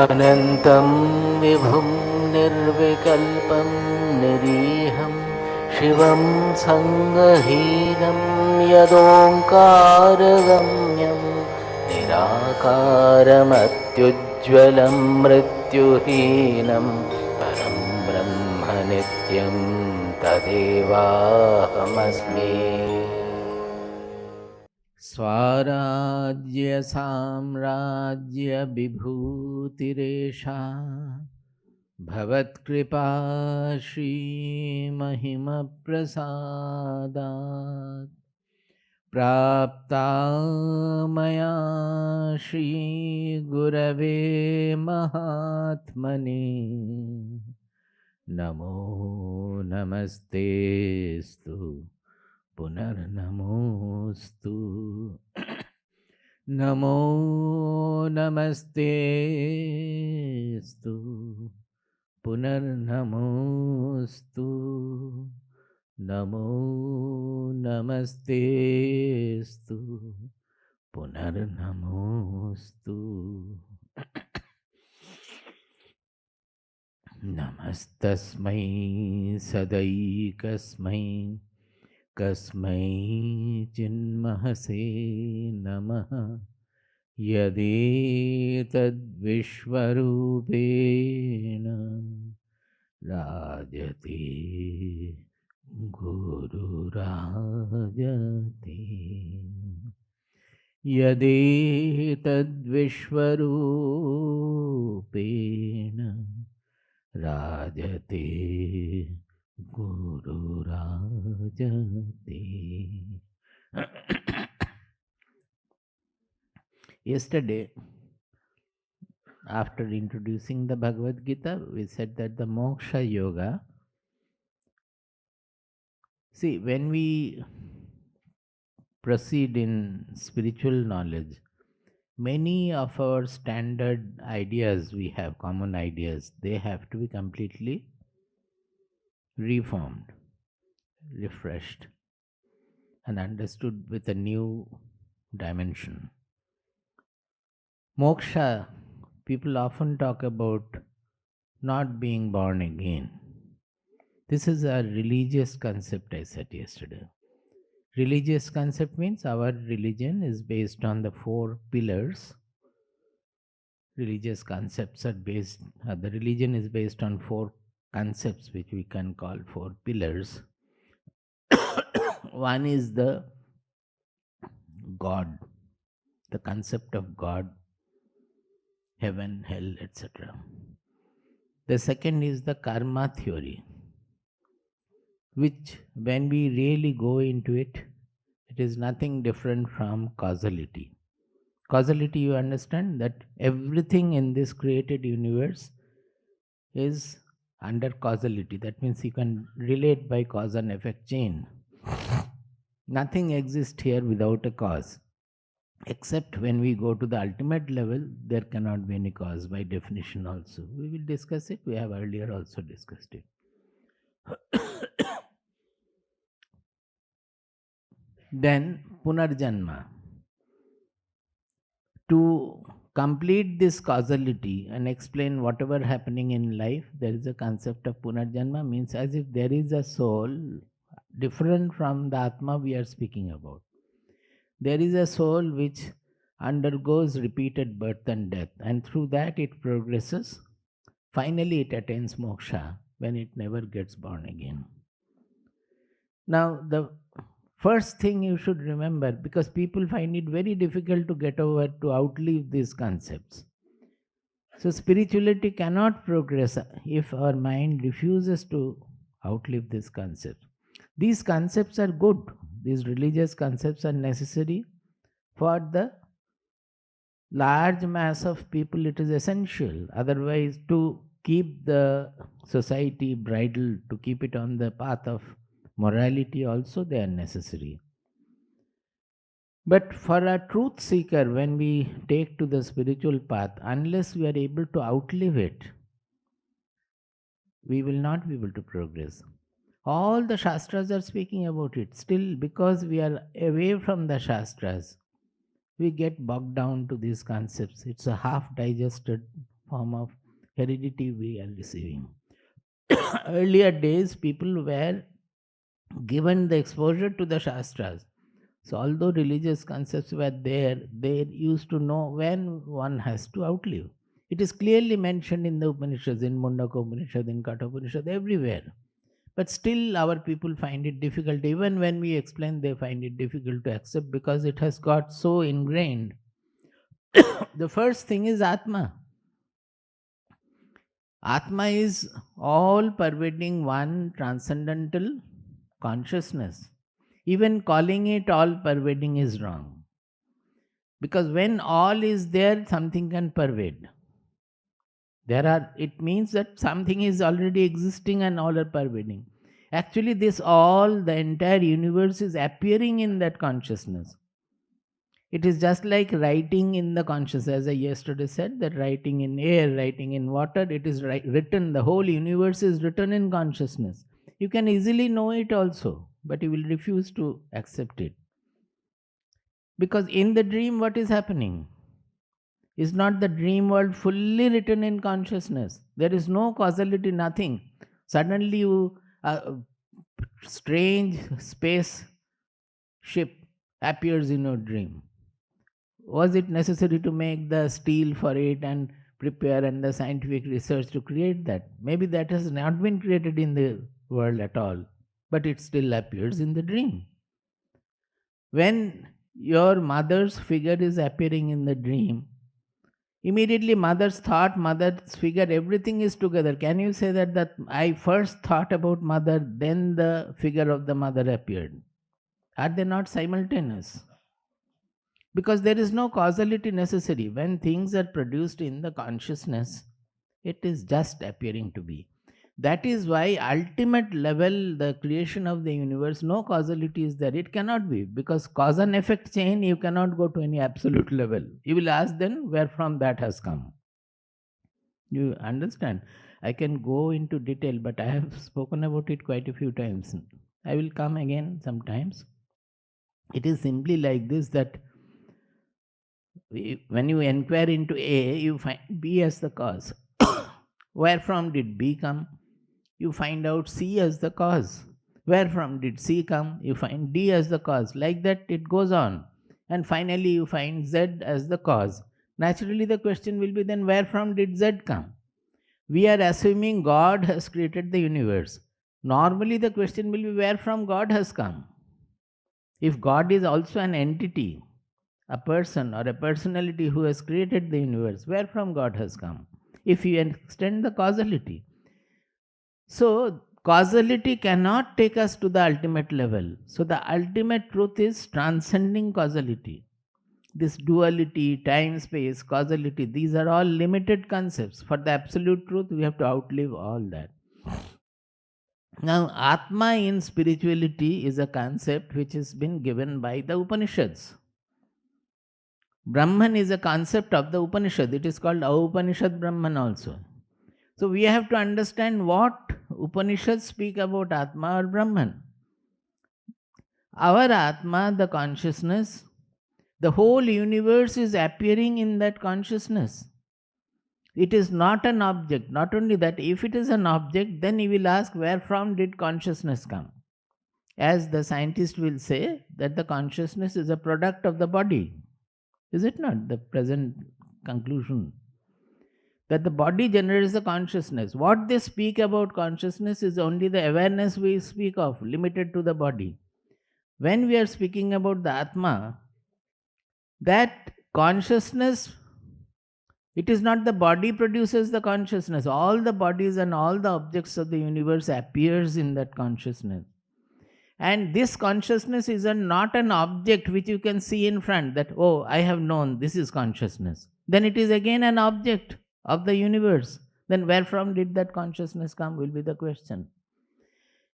अनन्तं विभुं निर्विकल्पं निरीहं शिवं सङ्गहीनं यदोङ्कारगम्यं निराकारमत्युज्ज्वलं मृत्युहीनं परं ब्रह्म नित्यं तदेवाहमस्मि। स्वाराज्य साम्राज्य विभूतिरेषा भवत्कृपा श्रीमहिमप्रसादात् प्राप्ता मया श्रीगुरवे महात्मने नमो नमस्तेस्तु पुनर्नमोस्तु। नमो नमस्तेस्तु पुनर्नमोस्तु। नमो नमस्तेस्तु पुनर्नमोस्तु। नमस्तस्मै सदैकस्मै कस्मै चिन्महसे नमः यदेतद्विश्वरूपेण राजते गुरुराजते। यदेतद्विश्वरूपेण राजते गुरुराजते। Yesterday, after introducing the Bhagavad Gita, we said that the Moksha Yoga, see, when we proceed in spiritual knowledge, many of our standard ideas we have, common ideas, they have to be completely reformed, refreshed, and understood with a new dimension. Moksha, people often talk about not being born again. This is a religious concept, I said yesterday. Religious concept means our religion is based on the 4 pillars. Religious concepts are based, the religion is based on 4 concepts which we can call 4 pillars. One is the God, the concept of God, heaven, hell, etc. The second is the karma theory, which when we really go into it, it is nothing different from causality. Causality, you understand that everything in this created universe is under causality. That means you can relate by cause and effect chain. Nothing exists here without a cause. Except when we go to the ultimate level, there cannot be any cause by definition also. We will discuss it. We have earlier also discussed it. Then Punarjanma. To complete this causality and explain whatever happening in life, there is a concept of Punarjanma, means as if there is a soul different from the Atma we are speaking about. There is a soul which undergoes repeated birth and death, and through that it progresses. Finally, it attains moksha when it never gets born again. Now, the first thing you should remember, because people find it very difficult to get over, to outlive these concepts. So, spirituality cannot progress if our mind refuses to outlive these concepts. These concepts are good. These religious concepts are necessary for the large mass of people. It is essential. Otherwise, to keep the society bridled, to keep it on the path of morality also, they are necessary. But for a truth seeker, when we take to the spiritual path, unless we are able to outlive it, we will not be able to progress. All the Shastras are speaking about it. Still, because we are away from the Shastras, we get bogged down to these concepts. It's a half digested form of heredity we are receiving. Earlier days, people were given the exposure to the Shastras. So, although religious concepts were there, they used to know when one has to outlive. It is clearly mentioned in the Upanishads, in Mundaka Upanishad, in Katha Upanishad, everywhere. But still, our people find it difficult. Even when we explain, they find it difficult to accept because it has got so ingrained. The first thing is Atma. Atma is all pervading one transcendental consciousness. Even calling it all pervading is wrong. Because when all is there, something can pervade. It means that something is already existing and all are pervading. Actually, the entire universe is appearing in that consciousness. It is just like writing in the consciousness. As I yesterday said, that writing in air, writing in water, it is written. The whole universe is written in consciousness. You can easily know it also, but you will refuse to accept it. Because in the dream, what is happening? Is not the dream world fully written in consciousness? There is no causality, nothing. Suddenly, a strange space ship appears in your dream. Was it necessary to make the steel for it and prepare and the scientific research to create that? Maybe that has not been created in the world at all, but it still appears in the dream. When your mother's figure is appearing in the dream, immediately mother's thought, mother's figure, everything is together. Can you say that I first thought about mother, then the figure of the mother appeared? Are they not simultaneous? Because there is no causality necessary. When things are produced in the consciousness, it is just appearing to be. That is why ultimate level, the creation of the universe, no causality is there. It cannot be, because cause and effect chain, you cannot go to any absolute level. You will ask then where from that has come. You understand? I can go into detail, but I have spoken about it quite a few times. I will come again sometimes. It is simply like this, that when you inquire into A, you find B as the cause. Where from did B come? You find out C as the cause. Where from did C come? You find D as the cause. Like that it goes on. And finally you find Z as the cause. Naturally the question will be then, where from did Z come? We are assuming God has created the universe. Normally the question will be, where from God has come? If God is also an entity, a person or a personality who has created the universe, where from God has come? If you extend the causality. So, causality cannot take us to the ultimate level. So, the ultimate truth is transcending causality. This duality, time, space, causality, these are all limited concepts. For the absolute truth, we have to outlive all that. Now, Atma in spirituality is a concept which has been given by the Upanishads. Brahman is a concept of the Upanishad. It is called Upanishad Brahman also. So we have to understand what Upanishads speak about Atma or Brahman. Our Atma, the consciousness, the whole universe is appearing in that consciousness. It is not an object. Not only that, if it is an object, then you will ask, where from did consciousness come? As the scientist will say, that the consciousness is a product of the body. Is it not the present conclusion? That the body generates the consciousness. What they speak about consciousness is only the awareness we speak of, limited to the body. When we are speaking about the Atma, that consciousness, it is not the body produces the consciousness. All the bodies and all the objects of the universe appears in that consciousness. And this consciousness is not an object which you can see in front, that, oh, I have known, this is consciousness. Then it is again an object of the universe. Then where from did that consciousness come will be the question.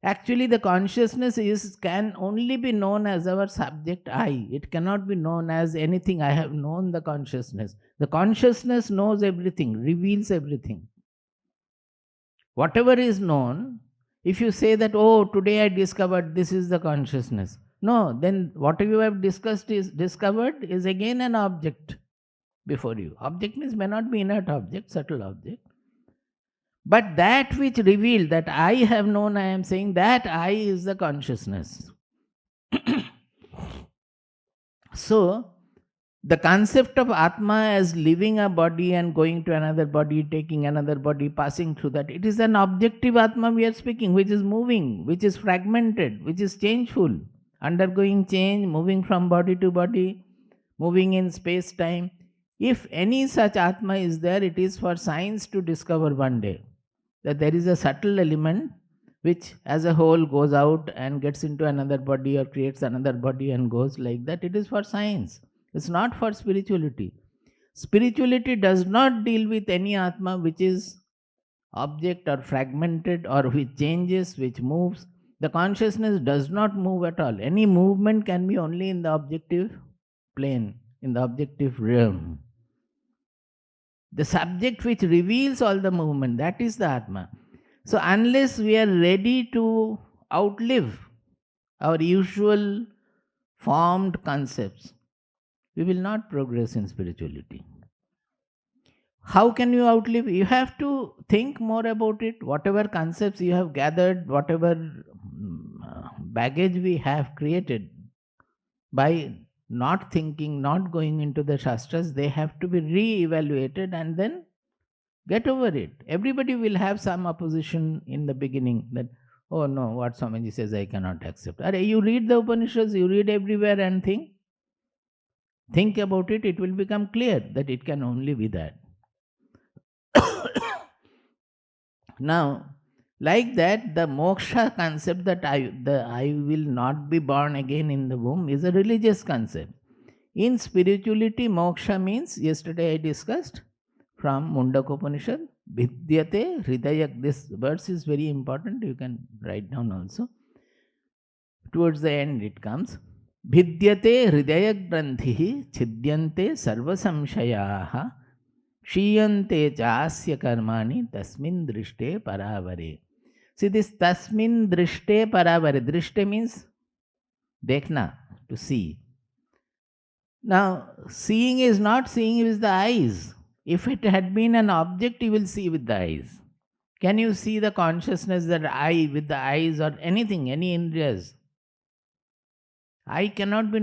Actually, the consciousness can only be known as our subject I. It cannot be known as anything. I have known the consciousness. The consciousness knows everything, reveals everything. Whatever is known, if you say that, oh, today I discovered this is the consciousness. No, then what you have discovered is again an object. before you. Object means may not be inert object, subtle object. But that which revealed, that I have known, I am saying that I is the consciousness. So, the concept of Atma as living a body and going to another body, taking another body, passing through that, it is an objective Atma we are speaking, which is moving, which is fragmented, which is changeful, undergoing change, moving from body to body, moving in space time. If any such Atma is there, it is for science to discover one day that there is a subtle element which as a whole goes out and gets into another body or creates another body and goes like that. It is for science. It's not for spirituality. Spirituality does not deal with any Atma which is object or fragmented or which changes, which moves. The consciousness does not move at all. Any movement can be only in the objective plane, in the objective realm. The subject which reveals all the movement, that is the Atma. So unless we are ready to outlive our usual formed concepts, we will not progress in spirituality. How can you outlive? You have to think more about it. Whatever concepts you have gathered, whatever baggage we have created by not thinking, not going into the Shastras, they have to be re-evaluated and then get over it. Everybody will have some opposition in the beginning that, oh no, what Swamiji says I cannot accept. You read the Upanishads, you read everywhere and think about it, it will become clear that it can only be that. Now, like that, the moksha concept that I will not be born again in the womb is a religious concept. In spirituality, moksha means, yesterday I discussed from Mundaka Upanishad, Vidyate Hridayak. This verse is very important, you can write down also. Towards the end it comes. Vidyate Hridayak Granthihi Chidyante Sarva Samshayaha Shiyante Chasya Karmani Tasmin Drishte Paravare. See this Tasmin Drishte Paravare. Drishte means dekhna, to see. Now, seeing is not seeing with the eyes. If it had been an object, you will see with the eyes. Can you see the consciousness that I with the eyes or anything, any indriyas? I cannot be,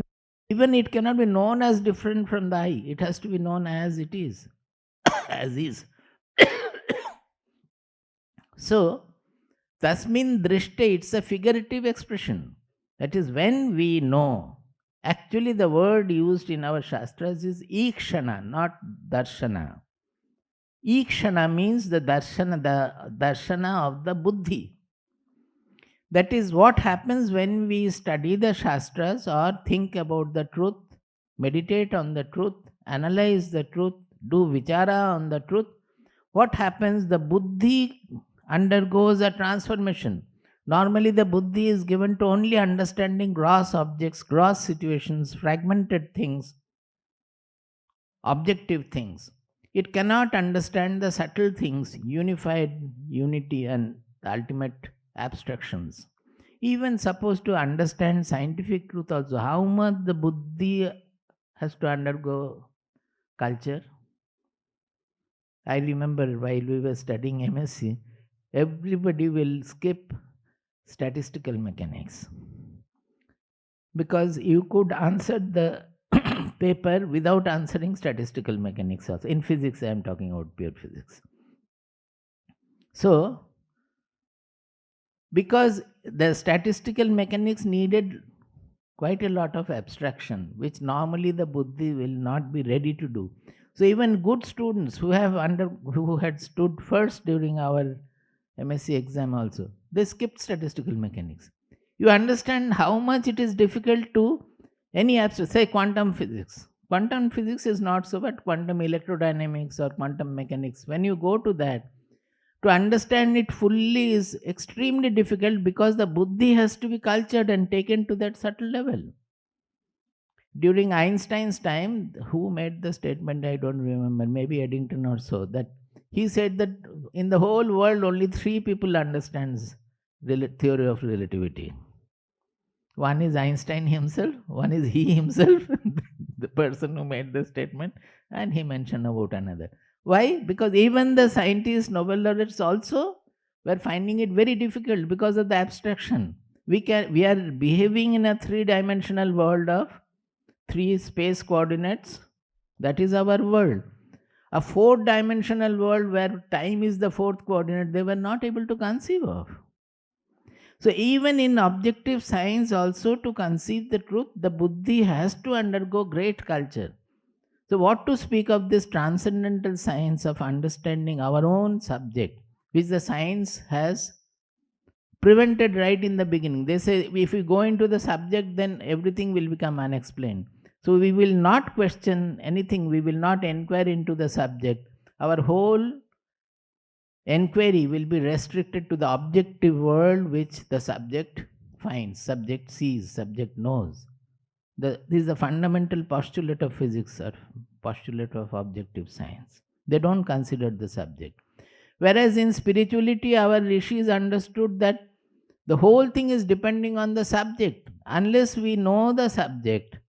even it cannot be known as different from the eye. It has to be known as it is, as is. So, tasmin drishte, it's a figurative expression. That is when we know. Actually, the word used in our Shastras is ikshana, not darshana. Ikshana means the darshana of the buddhi. That is what happens when we study the Shastras or think about the truth, meditate on the truth, analyze the truth, do vichara on the truth. What happens? The buddhi undergoes a transformation. Normally, the buddhi is given to only understanding gross objects, gross situations, fragmented things, objective things. It cannot understand the subtle things, unified unity and the ultimate abstractions. Even supposed to understand scientific truth also, how much the buddhi has to undergo culture. I remember while we were studying MSc, everybody will skip statistical mechanics because you could answer the paper without answering statistical mechanics also. In physics, I am talking about pure physics. So, because the statistical mechanics needed quite a lot of abstraction, which normally the buddhi will not be ready to do. So even good students who had stood first during our MSc exam also, they skipped statistical mechanics. You understand how much it is difficult to any abstract, say quantum physics. Quantum physics is not so, but quantum electrodynamics or quantum mechanics, when you go to that, to understand it fully is extremely difficult because the buddhi has to be cultured and taken to that subtle level. During Einstein's time, who made the statement, I don't remember, maybe Eddington or so, that he said that in the whole world only 3 people understands the theory of relativity. One is Einstein himself, one is he himself, the person who made the statement, And he mentioned about another. Why? Because even the scientists, Nobel laureates also were finding it very difficult because of the abstraction. We are behaving in a three-dimensional world of three space coordinates. That is our world. A four-dimensional world where time is the fourth coordinate, they were not able to conceive of. So even in objective science also, to conceive the truth, the buddhi has to undergo great culture. So what to speak of this transcendental science of understanding our own subject, which the science has prevented right in the beginning. They say if we go into the subject, then everything will become unexplained. So we will not question anything, we will not inquire into the subject. Our whole inquiry will be restricted to the objective world which the subject finds, subject sees, subject knows. This is the fundamental postulate of physics or postulate of objective science. They don't consider the subject. Whereas in spirituality, our rishis understood that the whole thing is depending on the subject. Unless we know the subject,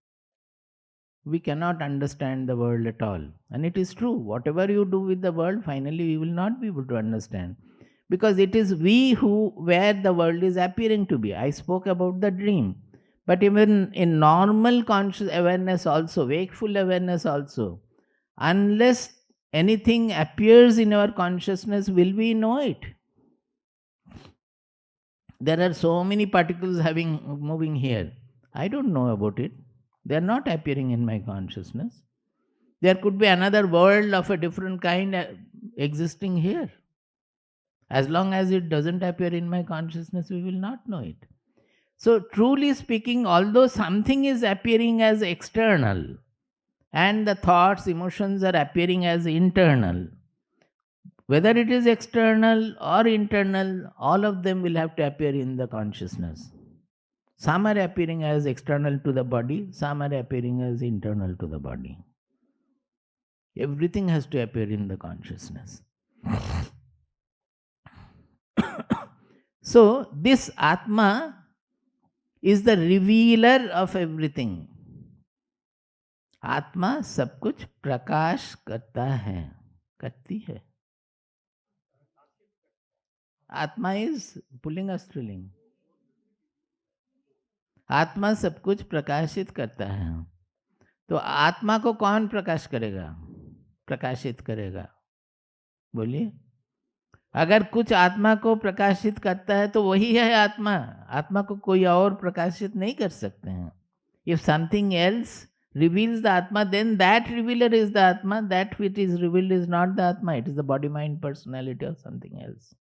we cannot understand the world at all. And it is true. Whatever you do with the world, finally we will not be able to understand. Because it is we where the world is appearing to be. I spoke about the dream. But even in normal conscious awareness also, wakeful awareness also, unless anything appears in our consciousness, will we know it? There are so many particles moving here. I don't know about it. They are not appearing in my consciousness. There could be another world of a different kind existing here. As long as it doesn't appear in my consciousness, we will not know it. So truly speaking, although something is appearing as external and the thoughts, emotions are appearing as internal, whether it is external or internal, all of them will have to appear in the consciousness. Some are appearing as external to the body, some are appearing as internal to the body. Everything has to appear in the consciousness. So this Atma is the revealer of everything. आत्मा सब कुछ प्रकाश करता है, करती है. आत्मा is pulling और स्त्रीलिंग. आत्मा सब कुछ प्रकाशित करता है. तो आत्मा को कौन प्रकाश करेगा, प्रकाशित करेगा? बोलिए. अगर कुछ आत्मा को प्रकाशित करता है तो वही है आत्मा. आत्मा को कोई और प्रकाशित नहीं कर सकते हैं. If something else reveals the Atma, then that revealer is the Atma. That which is revealed is not the Atma. It is the body, mind, personality or something else.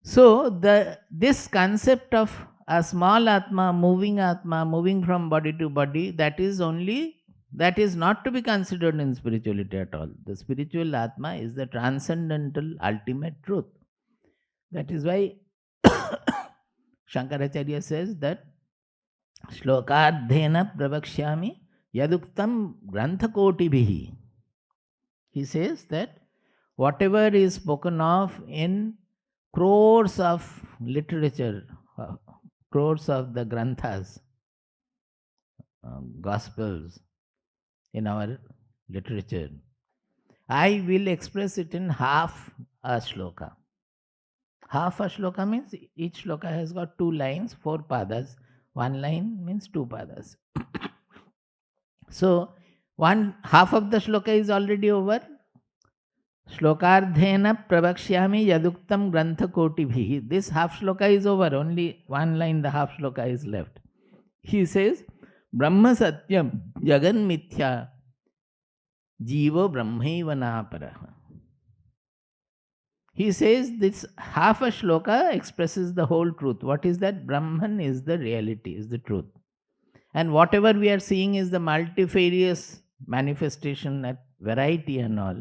So this concept of a small Atma, moving from body to body, that is not to be considered in spirituality at all. The spiritual Atma is the transcendental ultimate truth. That is why Shankaracharya says that श्लोकार्धेन प्रवक्ष्यामि यदुक्तं ग्रंथकोटिभिः. He says that whatever is spoken of in crores of literature, crores of the granthas, gospels in our literature, I will express it in half a shloka. Half a shloka means each shloka has got 2 lines, 4 padas. One line means 2 padas. So, half of the shloka is already over. Shlokardhena pravakshyami yaduktam grantha kotibhi. This half shloka is over. Only one line, the half shloka is left. He says, Brahma satyam jagan mithya jivo brahmaiva naparaha. He says this half a shloka expresses the whole truth. What is that? Brahman is the reality, is the truth. And whatever we are seeing is the multifarious manifestation at variety and all.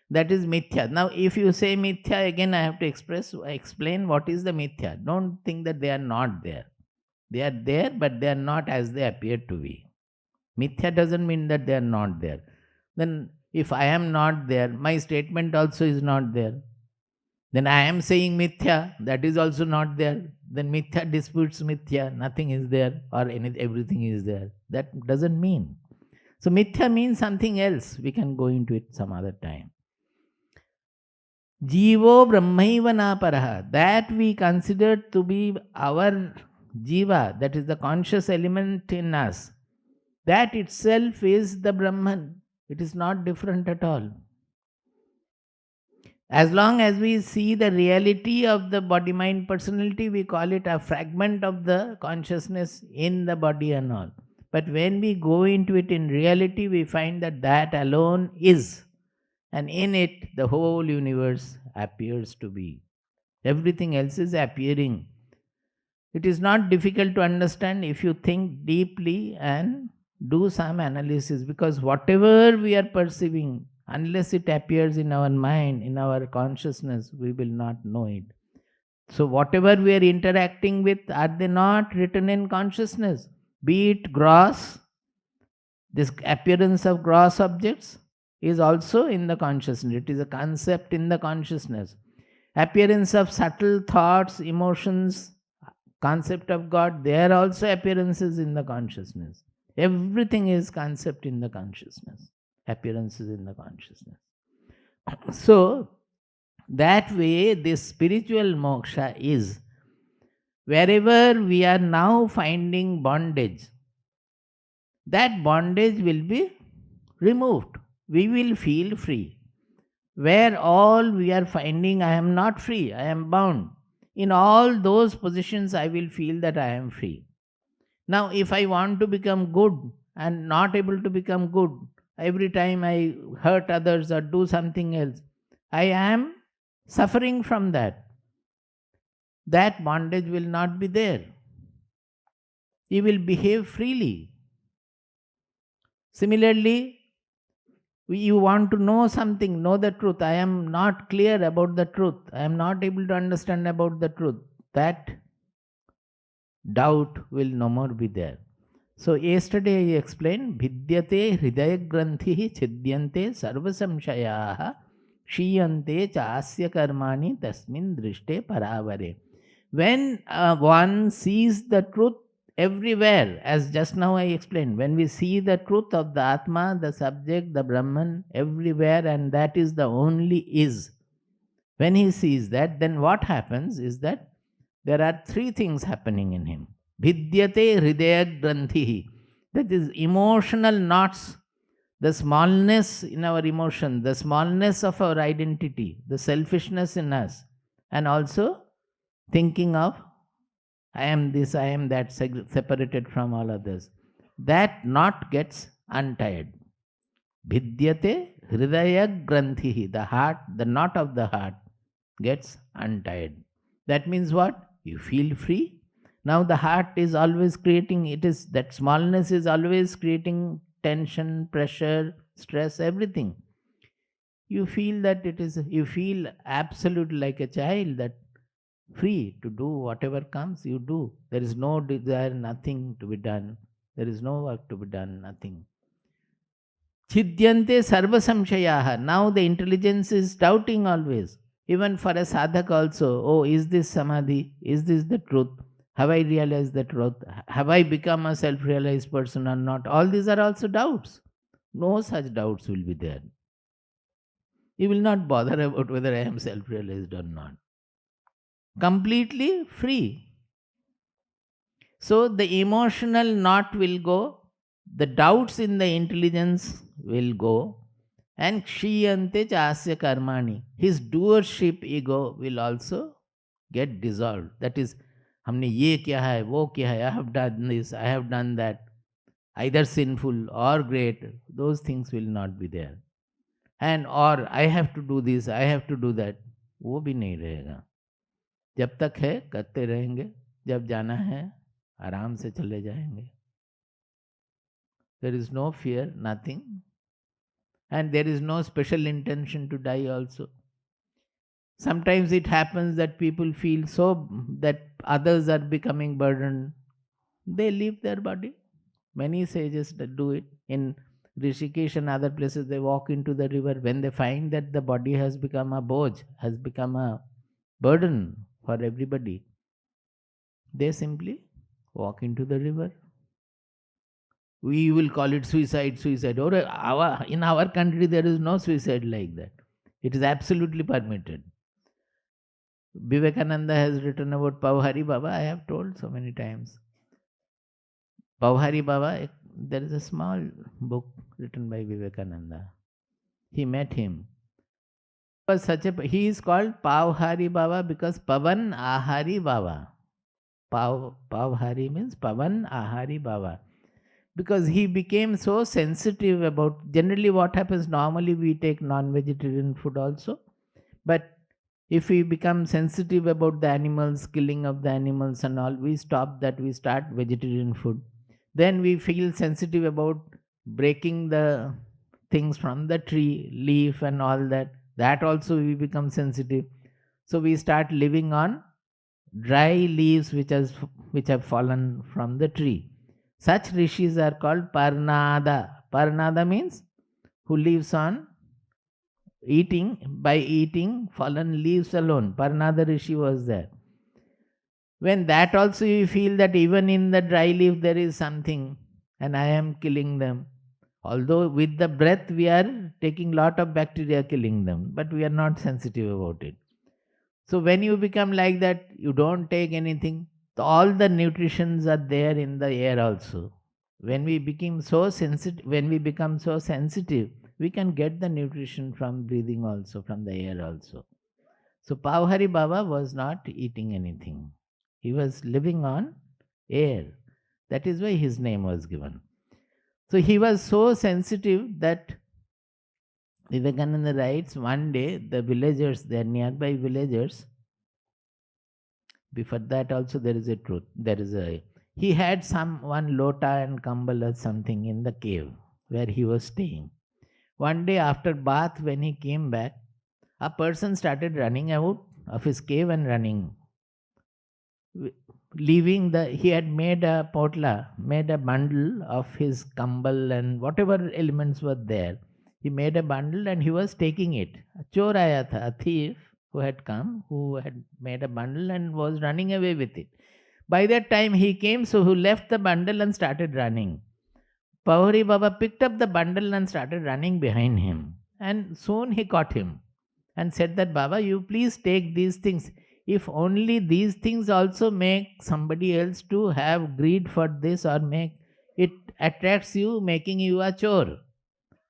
That is mithya. Now if you say mithya, again I have to explain what is the mithya. Don't think that they are not there. They are there, but they are not as they appear to be. Mithya doesn't mean that they are not there. Then if I am not there, my statement also is not there. Then I am saying mithya, that is also not there. Then mithya disputes mithya, nothing is there or everything is there. That doesn't mean. So mithya means something else. We can go into it some other time. Jivo brahmaiva na paraha. That we consider to be our jiva, that is the conscious element in us. That itself is the Brahman. It is not different at all. As long as we see the reality of the body mind personality, we call it a fragment of the consciousness in the body and all. But when we go into it in reality, we find that that alone is. And in it, the whole universe appears to be. Everything else is appearing. It is not difficult to understand if you think deeply and do some analysis, because whatever we are perceiving, unless it appears in our mind, in our consciousness, we will not know it. So whatever we are interacting with, are they not written in consciousness? Be it gross, this appearance of gross objects is also in the consciousness. It is a concept in the consciousness. Appearance of subtle thoughts, emotions, concept of God, they are also appearances in the consciousness. Everything is concept in the consciousness, appearances in the consciousness. So, that way, this spiritual moksha is wherever we are now finding bondage, that bondage will be removed. We will feel free. Where all we are finding, I am not free, I am bound. In all those positions, I will feel that I am free. Now, if I want to become good and not able to become good, every time I hurt others or do something else, I am suffering from that. That bondage will not be there. You will behave freely. Similarly, you want to know something, know the truth. I am not clear about the truth. I am not able to understand about the truth. That doubt will no more be there. So yesterday I explained, Vidyate hridaya granthihi chidyante sarvasamshayaha shiyante chasya karmani tasmin drishte paravare. When one sees the truth everywhere, as just now I explained, when we see the truth of the Atma, the subject, the Brahman, everywhere, and that is the only is, when he sees that, then what happens is that there are three things happening in him. Vidyate hridaya granthihi, that is emotional knots, the smallness in our emotion, the smallness of our identity, the selfishness in us, and also thinking of I am this, I am that, separated from all others. That knot gets untied. Vidyate hridaya granthihi, the heart, the knot of the heart gets untied. That means what? You feel free. Now the heart is always creating, it is that smallness is always creating tension, pressure, stress, everything. You feel that it is, you feel absolutely like a child, that free to do whatever comes, you do. There is no desire, nothing to be done. There is no work to be done, nothing. Chidyante sarva samshayaha. Now the intelligence is doubting always. Even for a sadhak also, oh, is this samadhi? Is this the truth? Have I realized the truth? Have I become a self-realized person or not? All these are also doubts. No such doubts will be there. You will not bother about whether I am self-realized or not. Completely free. So the emotional knot will go, the doubts in the intelligence will go, and kshiyante chasya karmani, his doer-ship ego will also get dissolved. That is, हमने ये किया है, वो किया है, I have done this, I have done that, either sinful or great, those things will not be there. And or I have to do this, I have to do that, वो भी नहीं रहेगा. जब तक है करते रहेंगे, जब जाना है आराम से चले जाएंगे. There is no fear, nothing. And there is no special intention to die also. Sometimes it happens that people feel so that others are becoming burdened. They leave their body. Many sages that do it. In Rishikesh and other places, they walk into the river. When they find that the body has become a boj, has become a burden for everybody, they simply walk into the river. We will call it suicide, suicide. Or in our country, there is no suicide like that. It is absolutely permitted. Vivekananda has written about Pauhari Baba, I have told so many times. Pauhari Baba, there is a small book written by Vivekananda. He met him. He is called Pauhari Baba because Pavan Ahari Baba. Pauhari means Pavan Ahari Baba. Because he became so sensitive about, generally what happens, normally we take non-vegetarian food also, but if we become sensitive about the animals, killing of the animals and all, we stop that, we start vegetarian food. Then we feel sensitive about breaking the things from the tree, leaf and all that. That also we become sensitive. So we start living on dry leaves which have fallen from the tree. Such rishis are called Parnada. Parnada means who lives on by eating fallen leaves alone. Parnada rishi was there. When that also you feel that even in the dry leaf there is something and I am killing them. Although with the breath we are taking lot of bacteria killing them, but we are not sensitive about it. So when you become like that, you don't take anything. All the nutritions are there in the air also. When we become so sensitive, we can get the nutrition from breathing also, from the air also. So Pauhari Baba was not eating anything. He was living on air. That is why his name was given. So he was so sensitive that Vivekananda writes, one day the villagers, the nearby villagers, before that also there is a truth. He had one lota and kambal or something in the cave where he was staying. One day after bath, when he came back, a person started running out of his cave and running. He had made a bundle of his kambal and whatever elements were there. He made a bundle and he was taking it. A chor aaya tha, a thief who had come, who had made a bundle and was running away with it. By that time he came, so who left the bundle and started running. Pauhari Baba picked up the bundle and started running behind him. And soon he caught him and said that, Baba, you please take these things. If only these things also make somebody else to have greed for this or make it attracts you, making you a chore.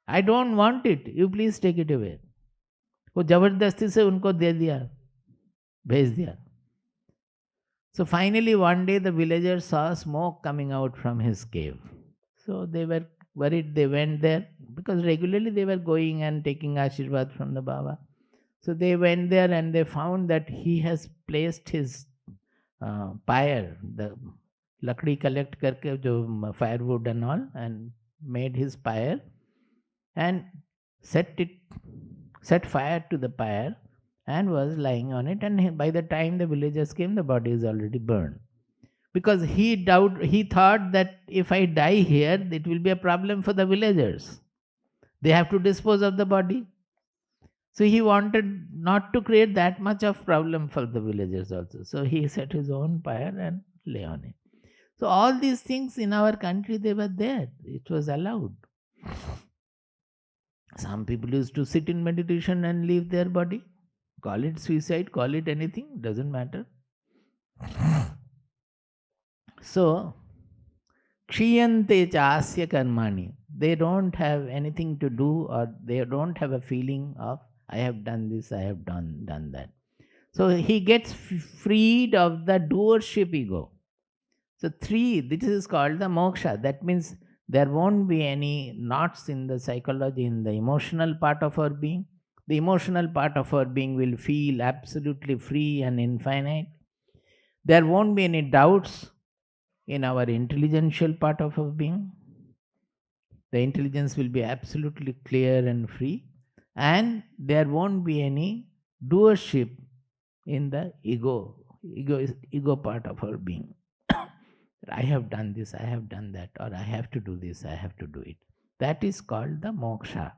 I don't want it. You please take it away. वो जबरदस्ती से उनको दे दिया, भेज दिया. So finally one day the villagers saw smoke coming out from his cave. So they were worried. They went there because regularly they were going and taking Ashirvad from the Baba. So they went there and they found that he has placed his pyre, the lakdi collect karke, jo firewood and all, and made his pyre and set fire to the pyre and was lying on it. And by the time the villagers came, the body is already burned. Because he thought that if I die here, it will be a problem for the villagers. They have to dispose of the body. So he wanted not to create that much of problem for the villagers also. So he set his own pyre and lay on it. So all these things in our country, they were there. It was allowed. Some people used to sit in meditation and leave their body. Call it suicide, call it anything, doesn't matter. So, kshiyante chasya karmani. They don't have anything to do, or they don't have a feeling of I have done this, I have done that. So he gets freed of the doer-ship ego. So this is called the moksha. That means there won't be any knots in the psychology, in the emotional part of our being. The emotional part of our being will feel absolutely free and infinite. There won't be any doubts in our intelligential part of our being. The intelligence will be absolutely clear and free. And there won't be any doer-ship in the ego part of our being. I have done this, I have done that, or I have to do this, I have to do it. That is called the moksha.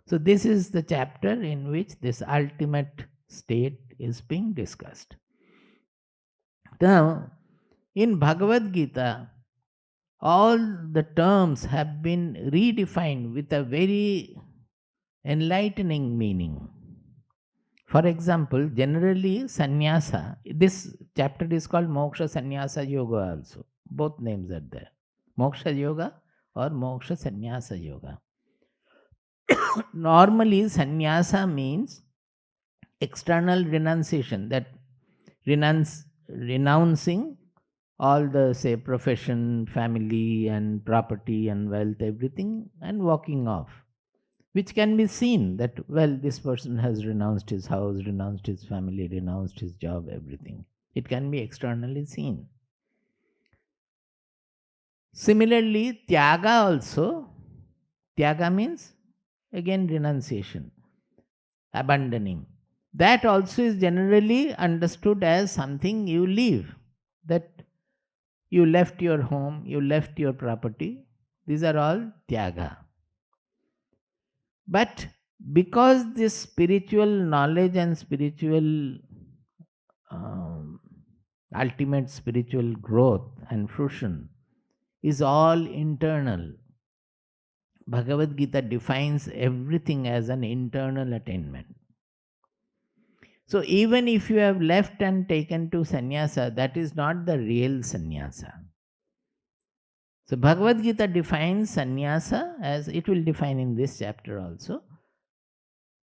So this is the chapter in which this ultimate state is being discussed. Now, in Bhagavad Gita, all the terms have been redefined with a very enlightening meaning. For example, generally sannyasa, this chapter is called Moksha, Sannyasa, Yoga also. Both names are there. Moksha Yoga or Moksha Sannyasa Yoga. Normally, sannyasa means external renunciation, that renouncing all the, say, profession, family, and property and wealth, everything, and walking off, which can be seen that, well, this person has renounced his house, renounced his family, renounced his job, everything. It can be externally seen. Similarly, Tyaga also, Tyaga means again renunciation, abandoning. That also is generally understood as something you leave, that you left your home, you left your property. These are all Tyaga. But because this spiritual knowledge and spiritual ultimate spiritual growth and fruition is all internal, Bhagavad Gita defines everything as an internal attainment. So even if you have left and taken to sannyasa, that is not the real sannyasa. So Bhagavad Gita defines sannyasa, as it will define in this chapter also,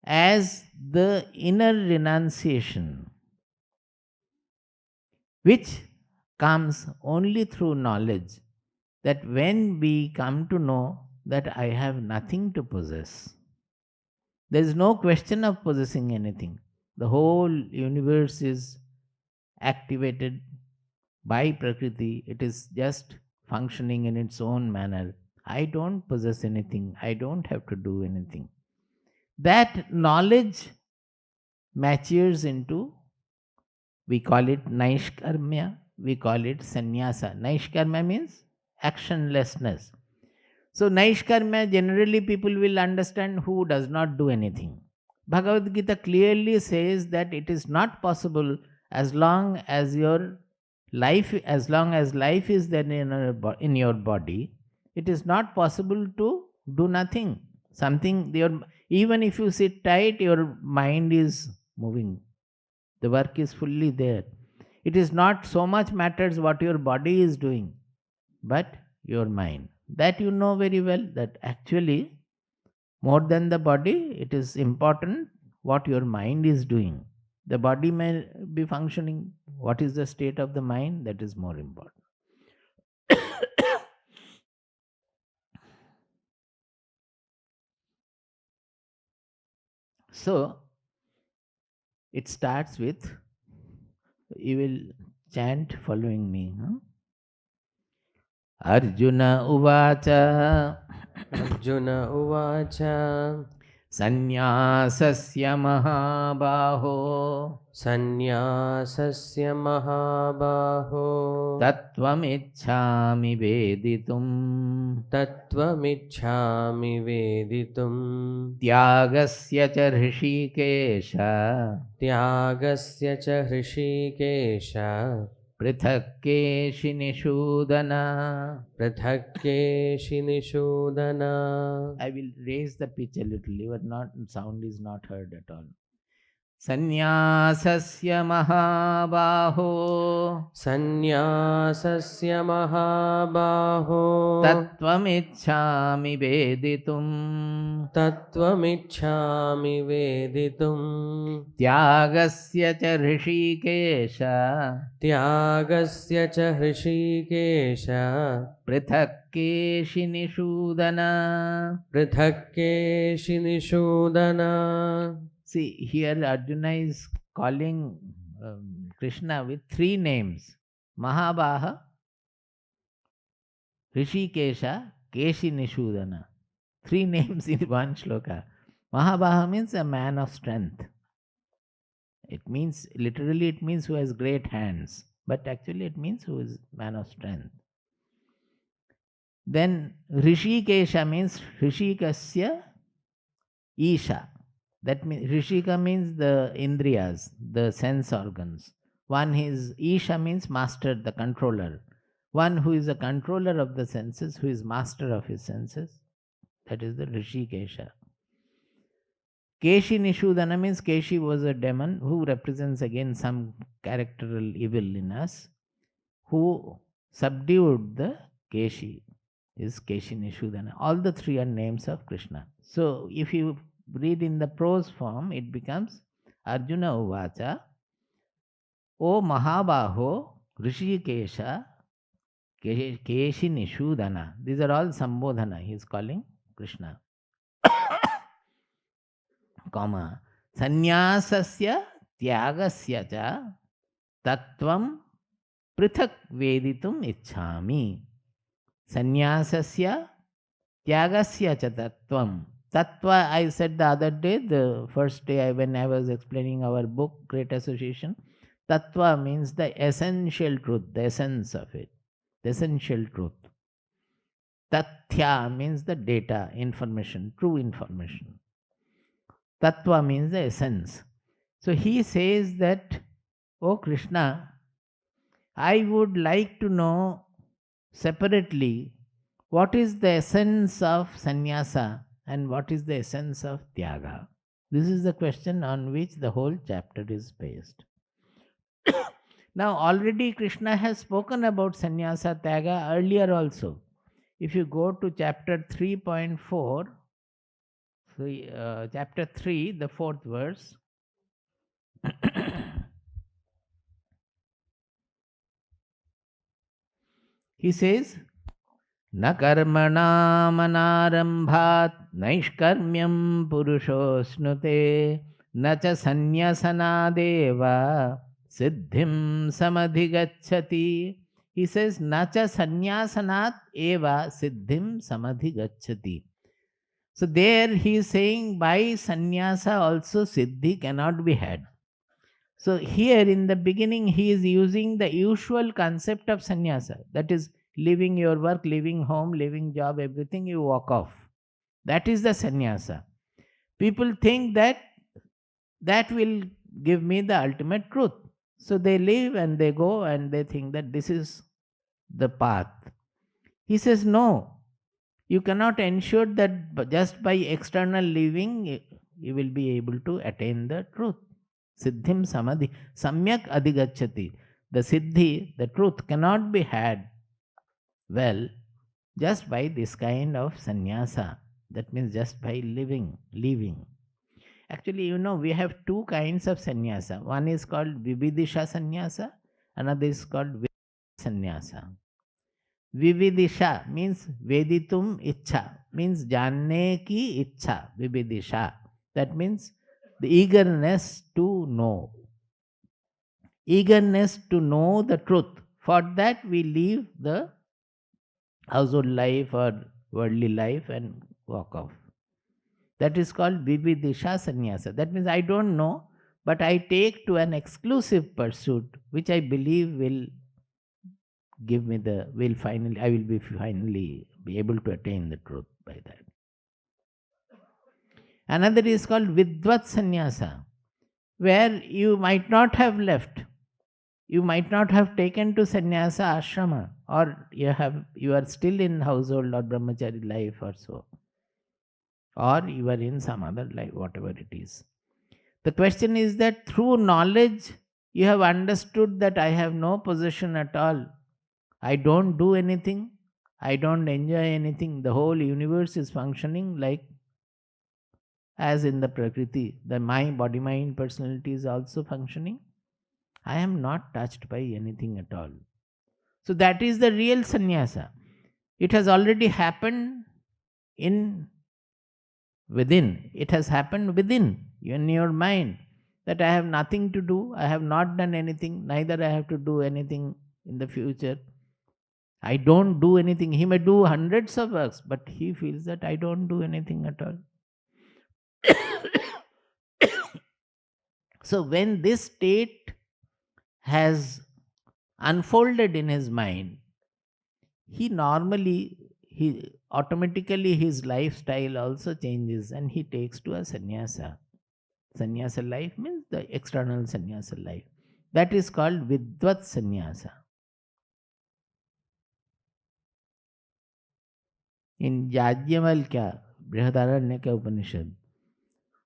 as the inner renunciation, which comes only through knowledge, that when we come to know that I have nothing to possess, there is no question of possessing anything. The whole universe is activated by Prakriti. It is just functioning in its own manner. I don't possess anything. I don't have to do anything. That knowledge matures into, we call it naishkarmya, we call it sannyasa. Naishkarmya means actionlessness. So naishkarmya, generally people will understand who does not do anything. Bhagavad Gita clearly says that it is not possible as long as life is there in your body, it is not possible to do nothing. Even if you sit tight, your mind is moving. The work is fully there. It is not so much matters what your body is doing, but your mind. That you know very well, that actually more than the body, it is important what your mind is doing. The body may be functioning. What is the state of the mind? That is more important. So, it starts with, you will chant following me. Arjuna Uvacha. Arjuna Uvacha. Sannyasasya Mahabaho. Sannyasasya Mahabaho. Tattvamichhami veditum. Tattvamichhami veditum. Tyagasya cha hrishikesha. Tyagasya cha hrishikesha. Prithakkeshi nishudana. Prithakkeshi nishudana. I will raise the pitch a little. Your sound is not heard at all. Sannyasasya Mahabaho. Sannyasasya Mahabaho. Tattvamichhami veditum. Tattvamichhami veditum. Tyagasya cha hrishikesha. Tyagasya cha hrishikesha. Prithakkeshi nishudana. Prithakkeshi nishudana. See, here Arjuna is calling Krishna with three names: Mahabaha, Rishikesha, Keshi Nishudana. Three names in one shloka. Mahabaha means a man of strength. Literally it means who has great hands, but actually it means who is man of strength. Then Rishikesha means Rishikasya Isha. That means Rishika means the Indriyas, the sense organs. One is Isha means master, the controller. one who is a controller of the senses, who is master of his senses. That is the Rishikesha. Keshi Nishudana means Keshi was a demon who represents again some characteral evil in us, who subdued the Keshi, is Keshi Nishudana. All the three are names of Krishna. So if you read in the prose form, it becomes Arjuna Uvacha, O Mahabaho, Rishikesha, Keshi Nishudana. These are all Sambodhana. He is calling Krishna. Comma. Sannyasasya Tyagasya cha Tattvam Prithak Veditum Ichhami. Sannyasasya Tyagasya cha Tattvam. Tattva, I said the other day, the first day when I was explaining our book, Great Association. Tattva means the essential truth, the essence of it, the essential truth. Tathya means the data, information, true information. Tattva means the essence. So he says that, oh Krishna, I would like to know separately what is the essence of sannyasa and what is the essence of tyaga. This is the question on which the whole chapter is based. Now, already Krishna has spoken about sannyasa tyaga earlier also. If you go to chapter 3.4, so, chapter 3, the 4th verse, he says, Na karmana manarambhat naishkarmyam purushosnute na cha sannyasana deva siddhim samadhigacchati. He says, na cha sannyasanat eva siddhim samadhigacchati. So there he is saying by sannyasa also siddhi cannot be had. So here in the beginning he is using the usual concept of sannyasa, that is leaving your work, leaving home, leaving job, everything, you walk off. That is the sannyasa. People think that that will give me the ultimate truth. So they leave and they go and they think that this is the path. He says, no, you cannot ensure that just by external living you will be able to attain the truth. Siddhim samadhi, samyak adhigacchati. The siddhi, the truth cannot be had well just by this kind of sannyasa. That means just by leaving. Actually, you know, we have two kinds of sannyasa. One is called vividisha sannyasa, another is called sannyasa. Vividisha means veditum ichha, means janne ki ichha, vividisha. That means the eagerness to know. Eagerness to know the truth. For that we leave the household life or worldly life and walk off. That is called vividisha sannyasa. That means I don't know, but I take to an exclusive pursuit which I believe will give me I will finally be able to attain the truth by that. Another is called vidvat sannyasa, where you might not have left. You might not have taken to sannyasa ashrama, or you are still in household or brahmachari life or so, or you are in some other life, whatever it is. The question is that through knowledge you have understood that I have no possession at all. I don't do anything. I don't enjoy anything. The whole universe is functioning like as in the Prakriti. The mind, body, mind, personality is also functioning. I am not touched by anything at all. So that is the real sannyasa. It has already happened within. It has happened within, in your mind, that I have nothing to do. I have not done anything. Neither I have to do anything in the future. I don't do anything. He may do hundreds of works, but he feels that I don't do anything at all. So when this state has unfolded in his mind, he automatically his lifestyle also changes and he takes to a sannyasa. Sannyasa life means the external sannyasa life. That is called vidvat sannyasa. in Yajnavalkya, Brihadaranyaka Upanishad,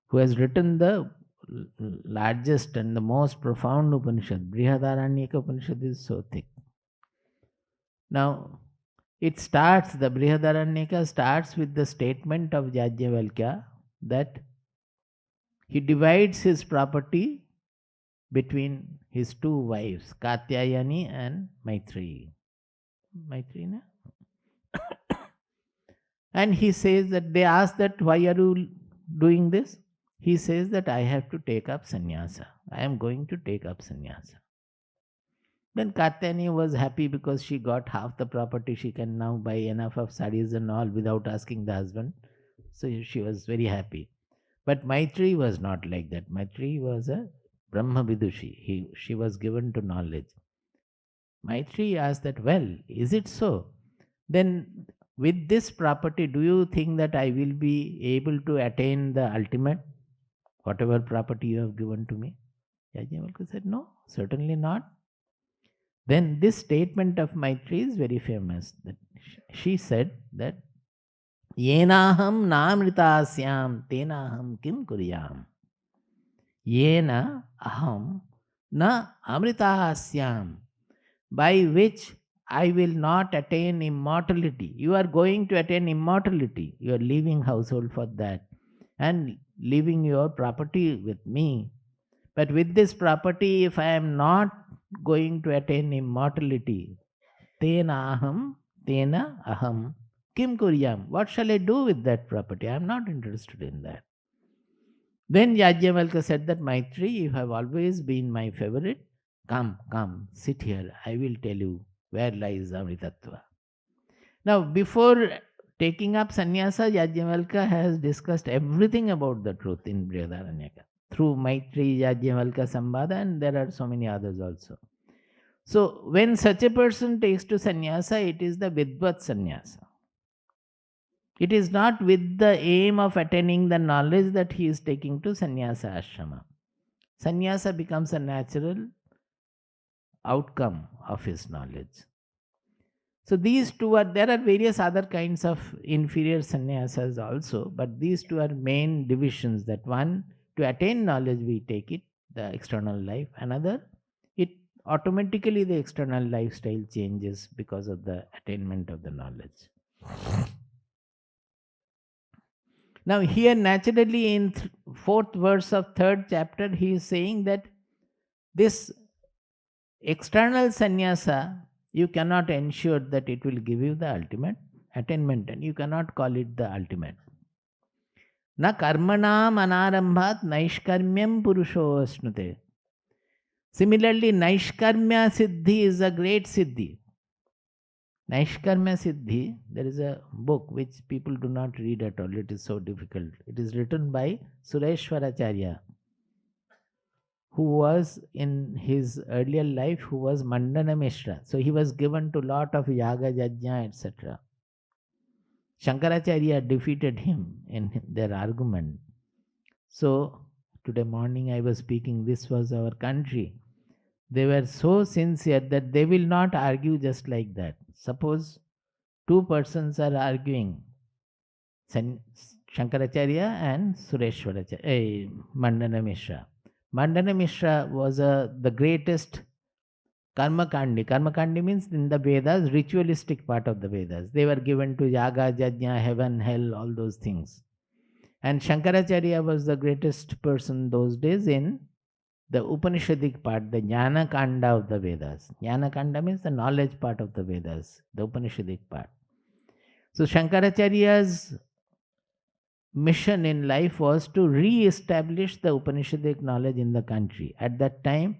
who has written the largest and the most profound Upanishad. Brihadaranyaka Upanishad is so thick. Now, it starts, the Brihadaranyaka starts with the statement of Yajnavalkya that he divides his property between his two wives, Katyayani and Maitreyi. Maitreyi, na? And he says that they ask that why are you doing this? He says that I have to take up sannyasa. I am going to take up sannyasa. Then Katyayani was happy because she got half the property. She can now buy enough of sarees and all without asking the husband. So she was very happy. But Maitreyi was not like that. Maitreyi was a Brahma Vidushi. She was given to knowledge. Maitreyi asked that, well, is it so? Then with this property, do you think that I will be able to attain the ultimate? Whatever property you have given to me? Yajnavalkya said, no, certainly not. Then this statement of Maitreyi is very famous. That she said that, Yenaham namritasyam tenaham kim kuryam. Yena aham na amritasyam. By which I will not attain immortality. You are going to attain immortality. You are leaving household for that and leaving your property with me. But with this property, if I am not going to attain immortality, tena aham kim kuryam. What shall I do with that property? I am not interested in that. Then Yajnavalkya said that, Maitreyi, you have always been my favorite. Come, sit here. I will tell you where lies Amritattva. Now, before taking up sannyasa, Yajnavalkya has discussed everything about the truth in Brihadaranyaka through Maitreyi Yajnavalkya Sambhada, and there are so many others also. So, when such a person takes to sannyasa, it is the Vidvat sannyasa. It is not with the aim of attaining the knowledge that he is taking to sannyasa ashrama. Sannyasa becomes a natural outcome of his knowledge. So these two are, there are various other kinds of inferior sannyasas also, but these two are main divisions. That one, to attain knowledge we take it, the external life. Another, it automatically the external lifestyle changes because of the attainment of the knowledge. Now here naturally in fourth verse of third chapter, he is saying that this external sannyasa, you cannot ensure that it will give you the ultimate attainment, and you cannot call it the ultimate. Na karmanam anarambhat naishkarmyam purusho asnute. Similarly, naishkarmya siddhi is a great siddhi. Naishkarmya siddhi, there is a book which people do not read at all. It is so difficult. It is written by Sureshwaracharya, who was in his earlier life, who was Mandana Mishra. So he was given to lot of yaga, yajna, etc. Shankaracharya defeated him in their argument. So today morning I was speaking, this was our country. They were so sincere that they will not argue just like that. Suppose two persons are arguing, Shankaracharya and Sureshwaracharya, Mandana Mishra. Mandana Mishra was the greatest Karmakandi. Karmakandi means in the Vedas, ritualistic part of the Vedas. They were given to yaga, yajna, heaven, hell, all those things. And Shankaracharya was the greatest person those days in the Upanishadic part, the Jnana Kanda of the Vedas. Jnana Kanda means the knowledge part of the Vedas, the Upanishadic part. So Shankaracharya's mission in life was to re-establish the Upanishadic knowledge in the country. At that time,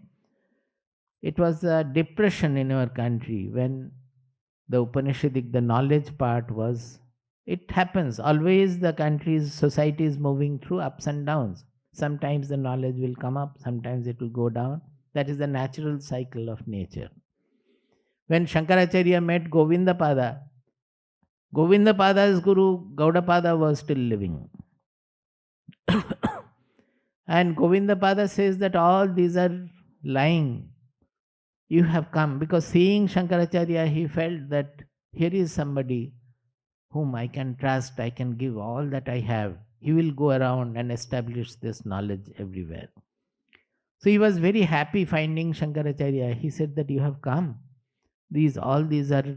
it was a depression in our country when the Upanishadic, the knowledge part was, it happens. Always the country's society is moving through ups and downs. Sometimes the knowledge will come up, sometimes it will go down. That is the natural cycle of nature. When Shankaracharya met Govindapada, Govindapada's guru Gaudapada was still living. And Govindapada says that all these are lying. You have come, because seeing Shankaracharya, he felt that here is somebody whom I can trust, I can give all that I have. He will go around and establish this knowledge everywhere. So he was very happy finding Shankaracharya. He said that you have come. All these are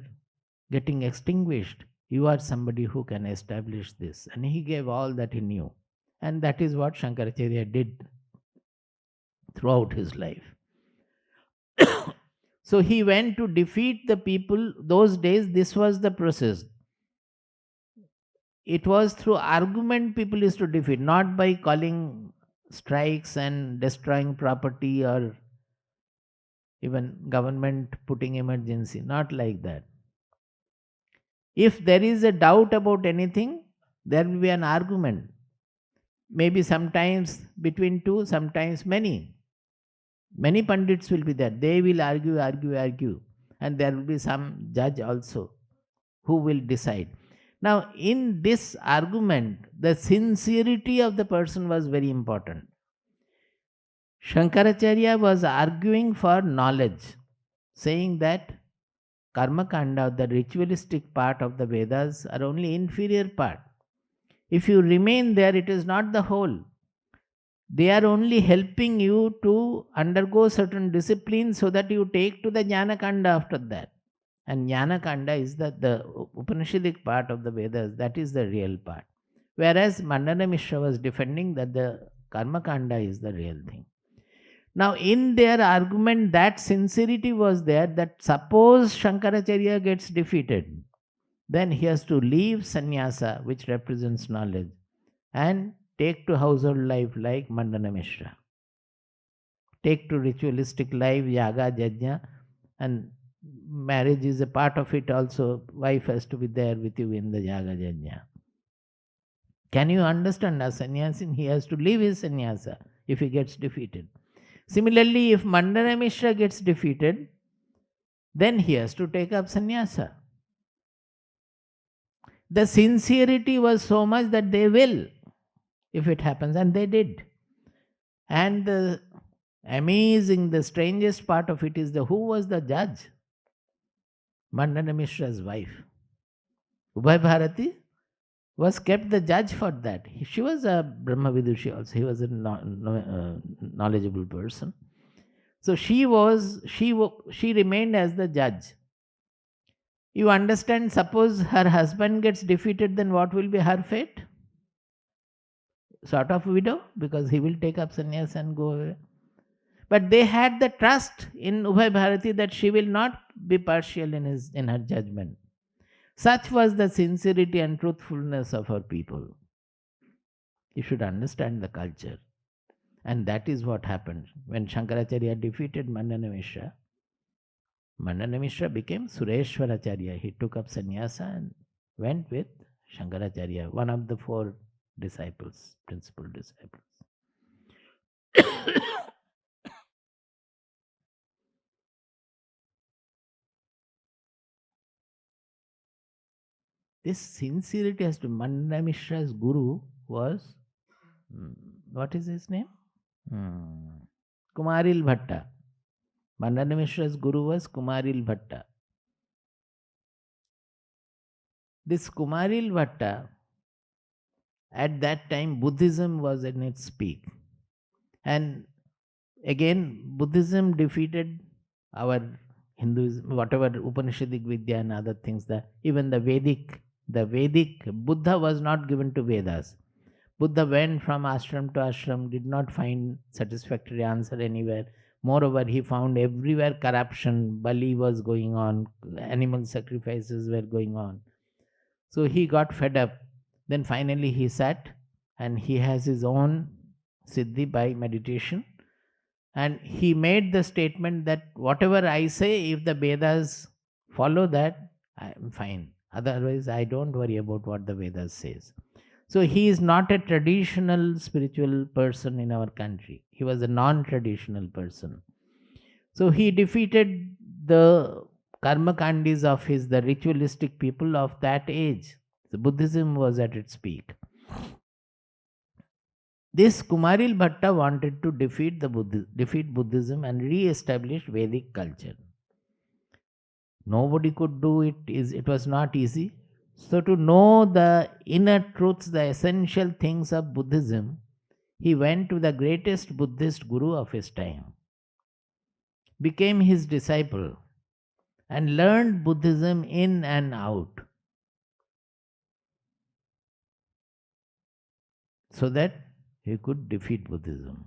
getting extinguished. You are somebody who can establish this. And he gave all that he knew. And that is what Shankaracharya did throughout his life. So he went to defeat the people. Those days, this was the process. It was through argument people used to defeat, not by calling strikes and destroying property or even government putting emergency. Not like that. If there is a doubt about anything, there will be an argument. Maybe sometimes between two, sometimes many. Many Pandits will be there. They will argue. And there will be some judge also who will decide. Now, in this argument, the sincerity of the person was very important. Shankaracharya was arguing for knowledge, saying that Karma Kanda, the ritualistic part of the Vedas, are only inferior part. If you remain there, it is not the whole. They are only helping you to undergo certain disciplines so that you take to the Jnana Kanda after that. And Jnana Kanda is the Upanishadic part of the Vedas, that is the real part. Whereas Mandana Mishra was defending that the Karma Kanda is the real thing. Now, in their argument, that sincerity was there, that suppose Shankaracharya gets defeated, then he has to leave sannyasa, which represents knowledge, and take to household life like Mandana Mishra. Take to ritualistic life, yaga, yajna, and marriage is a part of it also. Wife has to be there with you in the yaga, yajna. Can you understand? As sannyasi, he has to leave his sannyasa if he gets defeated. Similarly, if Mandana Mishra gets defeated, then he has to take up sannyasa. The sincerity was so much that they will, if it happens, and they did. And the amazing, the strangest part of it is who was the judge? Mandana Mishra's wife. Ubhay Bharati was kept the judge for that. She was a Brahma Vidushi also. He was a knowledgeable person. So she remained as the judge. You understand, suppose her husband gets defeated, then what will be her fate? Sort of widow, because he will take up sannyas and go away. But they had the trust in Ubhay Bharati that she will not be partial in her judgment. Such was the sincerity and truthfulness of our people. You should understand the culture. And that is what happened. When Shankaracharya defeated Mandana Mishra, Mandana Mishra became Sureshwaracharya. He took up sannyasa and went with Shankaracharya, one of the four disciples, principal disciples. This sincerity has to. Mandana Mishra's guru was, what is his name? Kumaril Bhatta. Mandana Mishra's guru was Kumaril Bhatta. This Kumaril Bhatta, at that time, Buddhism was in its peak. And again, Buddhism defeated our Hinduism, whatever Upanishadic Vidya and other things, even the Vedic, Buddha was not given to Vedas. Buddha went from ashram to ashram, did not find satisfactory answer anywhere. Moreover, he found everywhere corruption, Bali was going on, animal sacrifices were going on. So he got fed up. Then finally he sat and he has his own siddhi by meditation. And he made the statement that whatever I say, if the Vedas follow that, I am fine. Otherwise, I don't worry about what the Vedas says. So he is not a traditional spiritual person in our country. He was a non-traditional person. So he defeated the karma kandis of the ritualistic people of that age. So Buddhism was at its peak. This Kumaril Bhatta wanted to defeat Buddhism and re-establish Vedic culture. Nobody could do it. It was not easy. So, to know the inner truths, the essential things of Buddhism, he went to the greatest Buddhist guru of his time, became his disciple, and learned Buddhism in and out so that he could defeat Buddhism.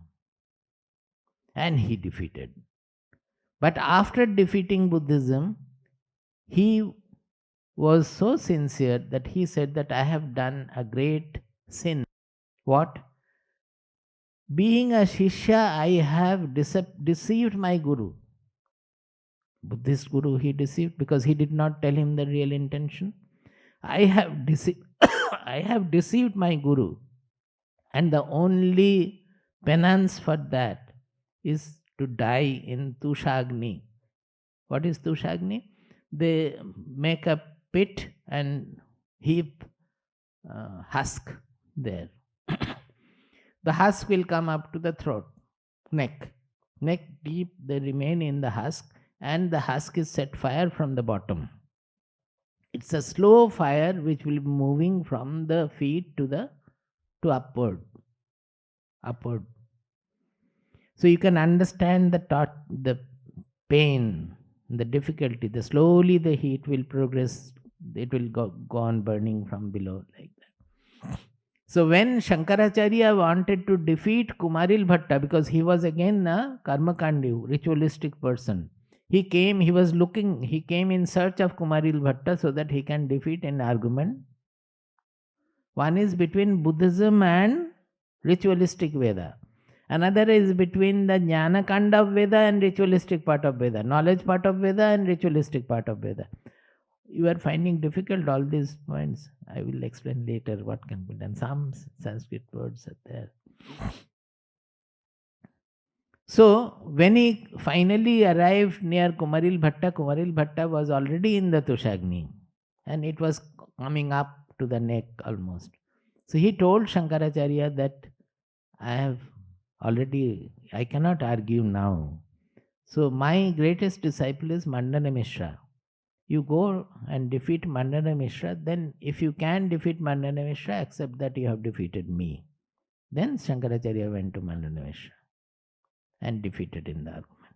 And he defeated. But after defeating Buddhism, he was so sincere that he said that I have done a great sin. What? Being a Shishya, I have deceived my Guru. Buddhist Guru he deceived because he did not tell him the real intention. I have deceived I have deceived my Guru. And the only penance for that is to die in Tushagni. What is Tushagni? They make a pit and heap husk there. The husk will come up to the throat, neck. Neck deep, they remain in the husk, and the husk is set fire from the bottom. It's a slow fire which will be moving from the feet to upward. So you can understand the pain, the difficulty. Slowly the heat will progress. It will go on burning from below like that. So when Shankaracharya wanted to defeat Kumaril Bhatta, because he was again a karmakandi, ritualistic person, he came in search of Kumaril Bhatta so that he can defeat an argument. One is between Buddhism and ritualistic Veda. Another is between the Jnana kind of Veda and ritualistic part of Veda, knowledge part of Veda and ritualistic part of Veda. You are finding difficult all these points. I will explain later what can be done. Some Sanskrit words are there. So when he finally arrived near Kumaril Bhatta was already in the Tushagni and it was coming up to the neck almost. So he told Shankaracharya that I cannot argue now. So my greatest disciple is Mandana Mishra. You go and defeat Mandana Mishra, then if you can defeat Mandana Mishra, accept that you have defeated me. Then Shankaracharya went to Mandana Mishra and defeated in the argument.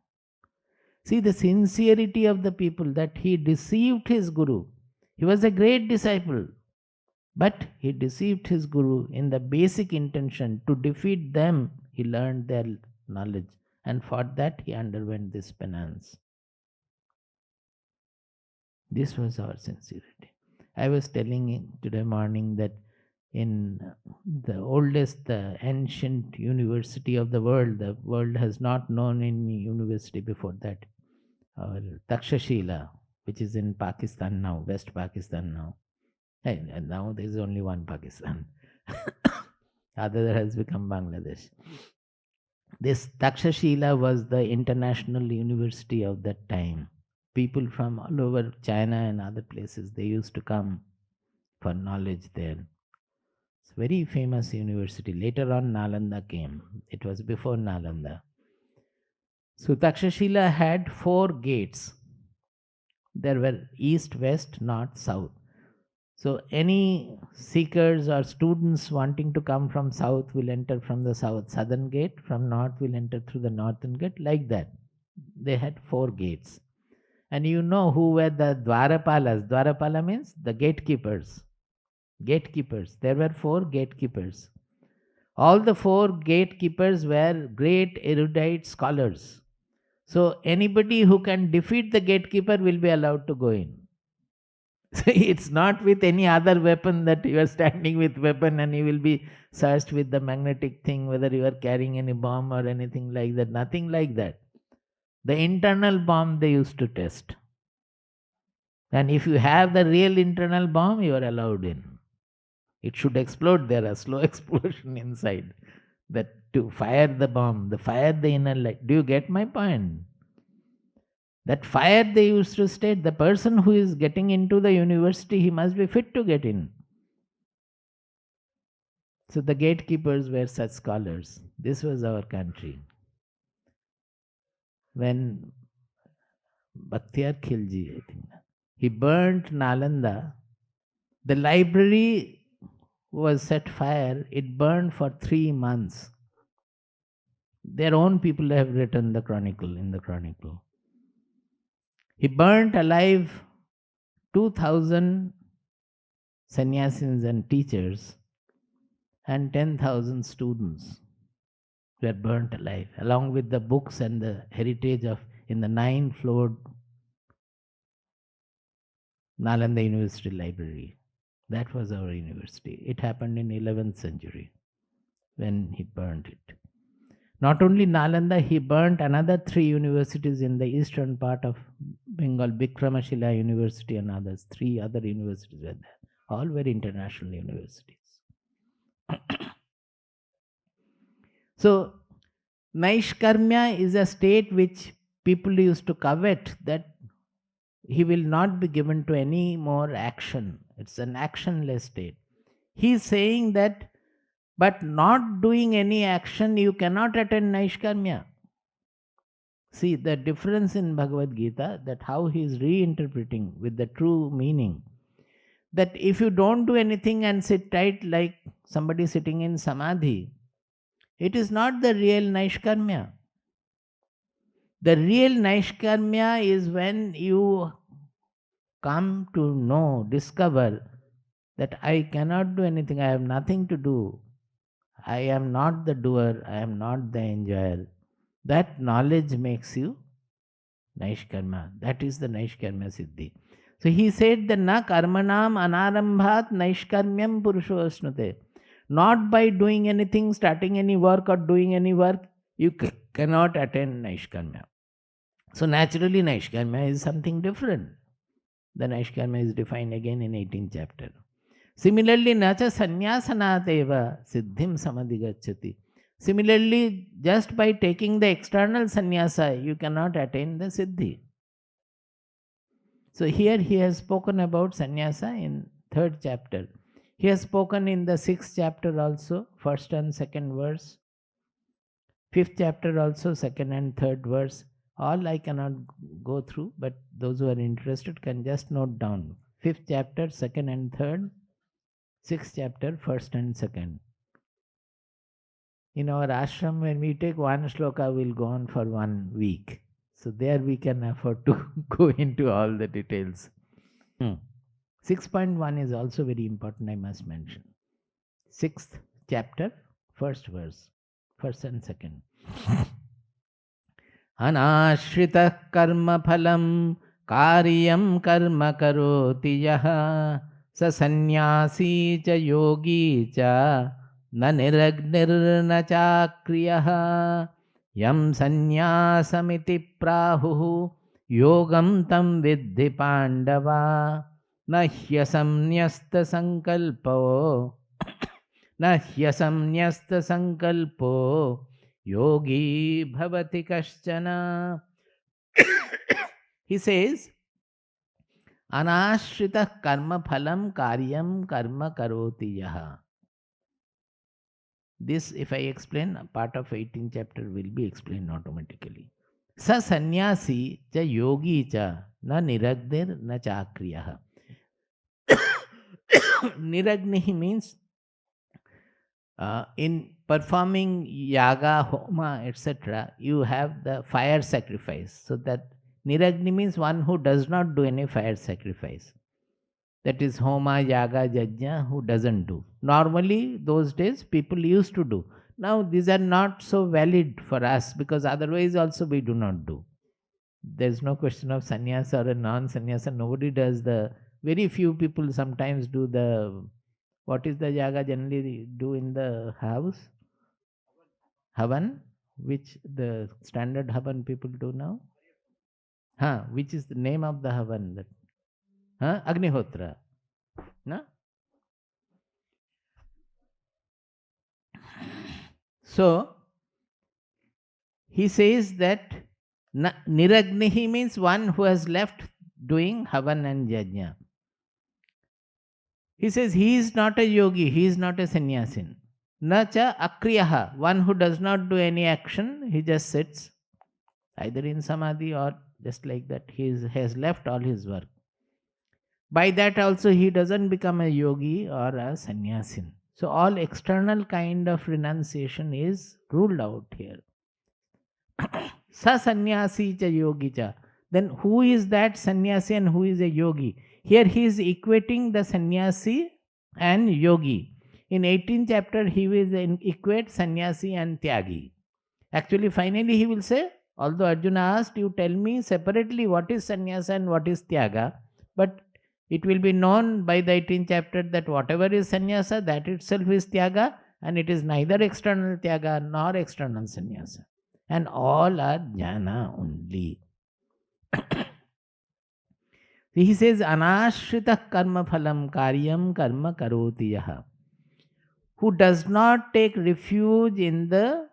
See the sincerity of the people, that he deceived his Guru. He was a great disciple, but he deceived his Guru in the basic intention to defeat them. He learned their knowledge, and for that he underwent this penance. This was our sincerity. I was telling today morning that in the oldest, the ancient university of the world has not known any university before that. Our Takshashila, which is in Pakistan now, West Pakistan now. And now there is only one Pakistan. Other has become Bangladesh. This Takshashila was the international university of that time. People from all over China and other places, they used to come for knowledge there. It's a very famous university. Later on, Nalanda came. It was before Nalanda. So Takshashila had 4 gates. There were east, west, north, south. So any seekers or students wanting to come from south will enter from the southern gate, from north will enter through the northern gate, like that. They had 4 gates. And you know who were the Dwarapalas. Dwarapala means the gatekeepers. Gatekeepers. There were 4 gatekeepers. All the 4 gatekeepers were great erudite scholars. So anybody who can defeat the gatekeeper will be allowed to go in. So it's not with any other weapon that you are standing with weapon and you will be searched with the magnetic thing, whether you are carrying any bomb or anything like that. Nothing like that. The internal bomb they used to test. And if you have the real internal bomb, you are allowed in. It should explode there, a slow explosion inside. That to fire the bomb, fire the inner light. Do you get my point? That fire they used to state, the person who is getting into the university, he must be fit to get in. So the gatekeepers were such scholars. This was our country. When Bhaktiar Khilji, I think, he burnt Nalanda The library was set fire, it burned for 3 months. Their own people have written the chronicle in the chronicle. He burnt alive 2,000 sannyasis and teachers, and 10,000 students were burnt alive, along with the books and the heritage of in the 9-floored Nalanda University library. That was our university. It happened in 11th century when he burnt it. Not only Nalanda, he burnt another 3 universities in the eastern part of Bengal, Bikramashila University and others. 3 other universities were there. All were international universities. So, Naishkarmya is a state which people used to covet, that he will not be given to any more action. It's an actionless state. He is saying that, but not doing any action, you cannot attain Naishkarmya. See the difference in Bhagavad Gita, that how he is reinterpreting with the true meaning. That if you don't do anything and sit tight like somebody sitting in Samadhi, it is not the real Naishkarmya. The real Naishkarmya is when you come to know, discover that I cannot do anything, I have nothing to do. I am not the doer, I am not the enjoyer. That knowledge makes you Naishkarma. That is the Naishkarma Siddhi. So he said that na karmanam anarambhat naishkarmyam purusho asnute. Not by doing anything, starting any work or doing any work, you cannot attain Naishkarmya. So naturally Naishkarmya is something different. The Naishkarmya is defined again in 18th chapter. Similarly, nacha sannyasanateva siddhim samadhigacchati. Similarly, just by taking the external sannyasa, you cannot attain the siddhi. So here he has spoken about sannyasa in 3rd chapter. He has spoken in the 6th chapter also, 1st and 2nd verse. 5th chapter also, 2nd and 3rd verse. All I cannot go through, but those who are interested can just note down. 5th chapter, 2nd and 3rd. 6th chapter, 1st and 2nd. In our ashram, when we take one shloka, we'll go on for 1 week. So there we can afford to go into all the details. 6.1 is also very important, I must mention. 6th chapter, 1st verse, 1st and 2nd. Anashritah karma phalam karyam karma karoti yaha sa sannyasi cha yogi cha na niragnir na chakriyah yam sannyāsamiti prahuhu yogam tam viddhi pandava na hyasamnyasta sankalpo na hyasamnyasta sankalpo yogi bhavati kaśchana. He says, anashritah karma phalam karyam karma karoti yaha. This, if I explain, part of 18th chapter will be explained automatically. Sa sannyasi cha yogi cha na niragdir na chakriyah. Niragnihi means in performing yaga, homa, etc., you have the fire sacrifice. So that niragni means one who does not do any fire sacrifice. That is homa, yaga, yajna, who doesn't do. Normally, those days, people used to do. Now, these are not so valid for us because otherwise also we do not do. There's no question of sannyasa or a non-sannyasa. Nobody does the... Very few people sometimes do the... What is the yaga generally do in the house? Havan, which the standard Havan people do now? Which is the name of the Havan? Agnihotra. No? So, he says that Niragnihi means one who has left doing Havan and Yajna. He says he is not a yogi, he is not a sannyasin. Nacha akriyaha, one who does not do any action, he just sits either in samadhi or just like that, he has left all his work. By that also he doesn't become a yogi or a sannyasin. So all external kind of renunciation is ruled out here. Sa sannyasi cha yogi cha. Then who is that sannyasi and who is a yogi? Here he is equating the sannyasi and yogi. In 18th chapter he will equate sannyasi and tyagi. Actually, finally he will say, although Arjuna asked, you tell me separately what is sannyasa and what is tyaga, but it will be known by the 18th chapter that whatever is sannyasa, that itself is tyaga, and it is neither external tyaga nor external sannyasa. And all are jnana only. He says, anashrita karma phalam karyam karma karoti yaha. Who does not take refuge in the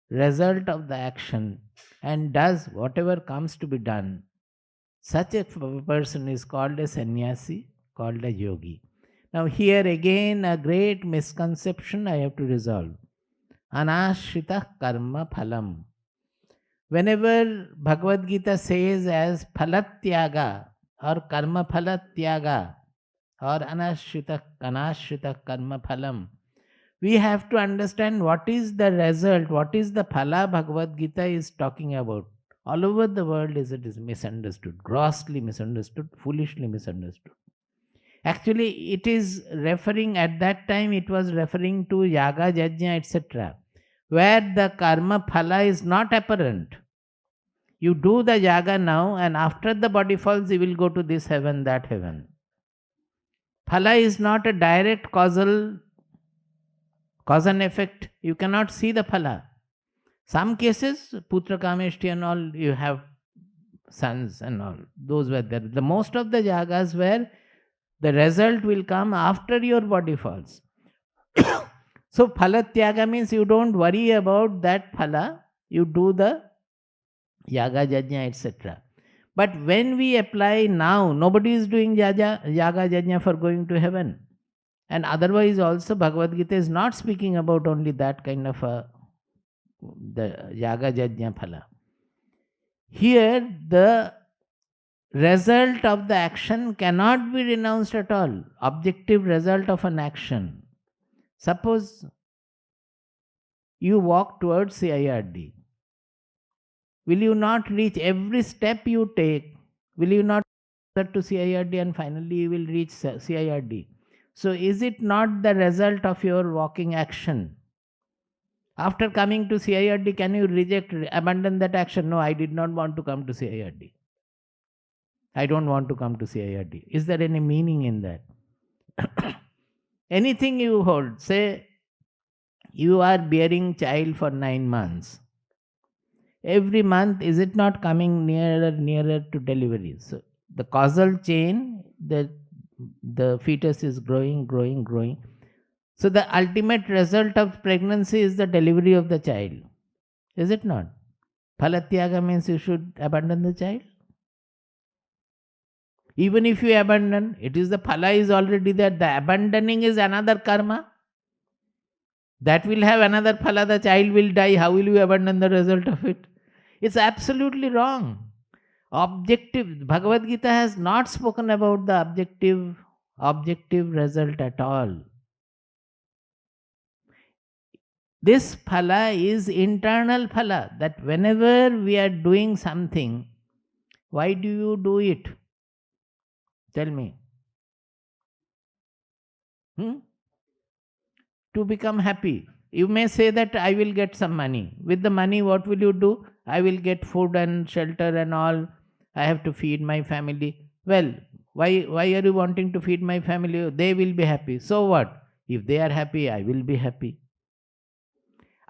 result of the action and does whatever comes to be done. Such a person is called a sannyasi, called a yogi. Now, here again, a great misconception I have to resolve. Anashrita karma phalam. Whenever Bhagavad Gita says as phalatyaga or karma phalatyaga or anashrita karma phalam, we have to understand what is the result, what is the phala Bhagavad Gita is talking about. All over the world it is misunderstood, grossly misunderstood, foolishly misunderstood. Actually, it is referring, at that time it was referring to yaga, yajna, etc., where the karma phala is not apparent. You do the yaga now, and after the body falls, you will go to this heaven, that heaven. Phala is not a direct causal cause and effect. You cannot see the phala. Some cases, putra kameshti and all, you have sons and all. Those were there. The most of the yagas where the result will come after your body falls. So phalatyaga means you don't worry about that phala. You do the yaga, yajna, etc. But when we apply now, nobody is doing yaga, yajna for going to heaven. And otherwise also Bhagavad Gita is not speaking about only that kind of the yaga, yajna, phala. Here the result of the action cannot be renounced at all. Objective result of an action. Suppose you walk towards CIRD. Will you not reach every step you take? Will you not get to CIRD and finally you will reach CIRD? So is it not the result of your walking action? After coming to CIRD, can you reject, abandon that action? No, I did not want to come to CIRD. I don't want to come to CIRD. Is there any meaning in that? Anything you hold, say you are bearing child for 9 months. Every month, is it not coming nearer to delivery? So the causal chain, the fetus is growing. So the ultimate result of pregnancy is the delivery of the child. Is it not? Phalatyaga means you should abandon the child. Even if you abandon, it is the phala is already there. The abandoning is another karma. That will have another phala. The child will die. How will you abandon the result of it? It's absolutely wrong. Objective, Bhagavad Gita has not spoken about the objective result at all. This phala is internal phala, that whenever we are doing something, why do you do it? Tell me. To become happy. You may say that I will get some money. With the money, what will you do? I will get food and shelter and all. I have to feed my family. Well, why are you wanting to feed my family? They will be happy. So what? If they are happy, I will be happy.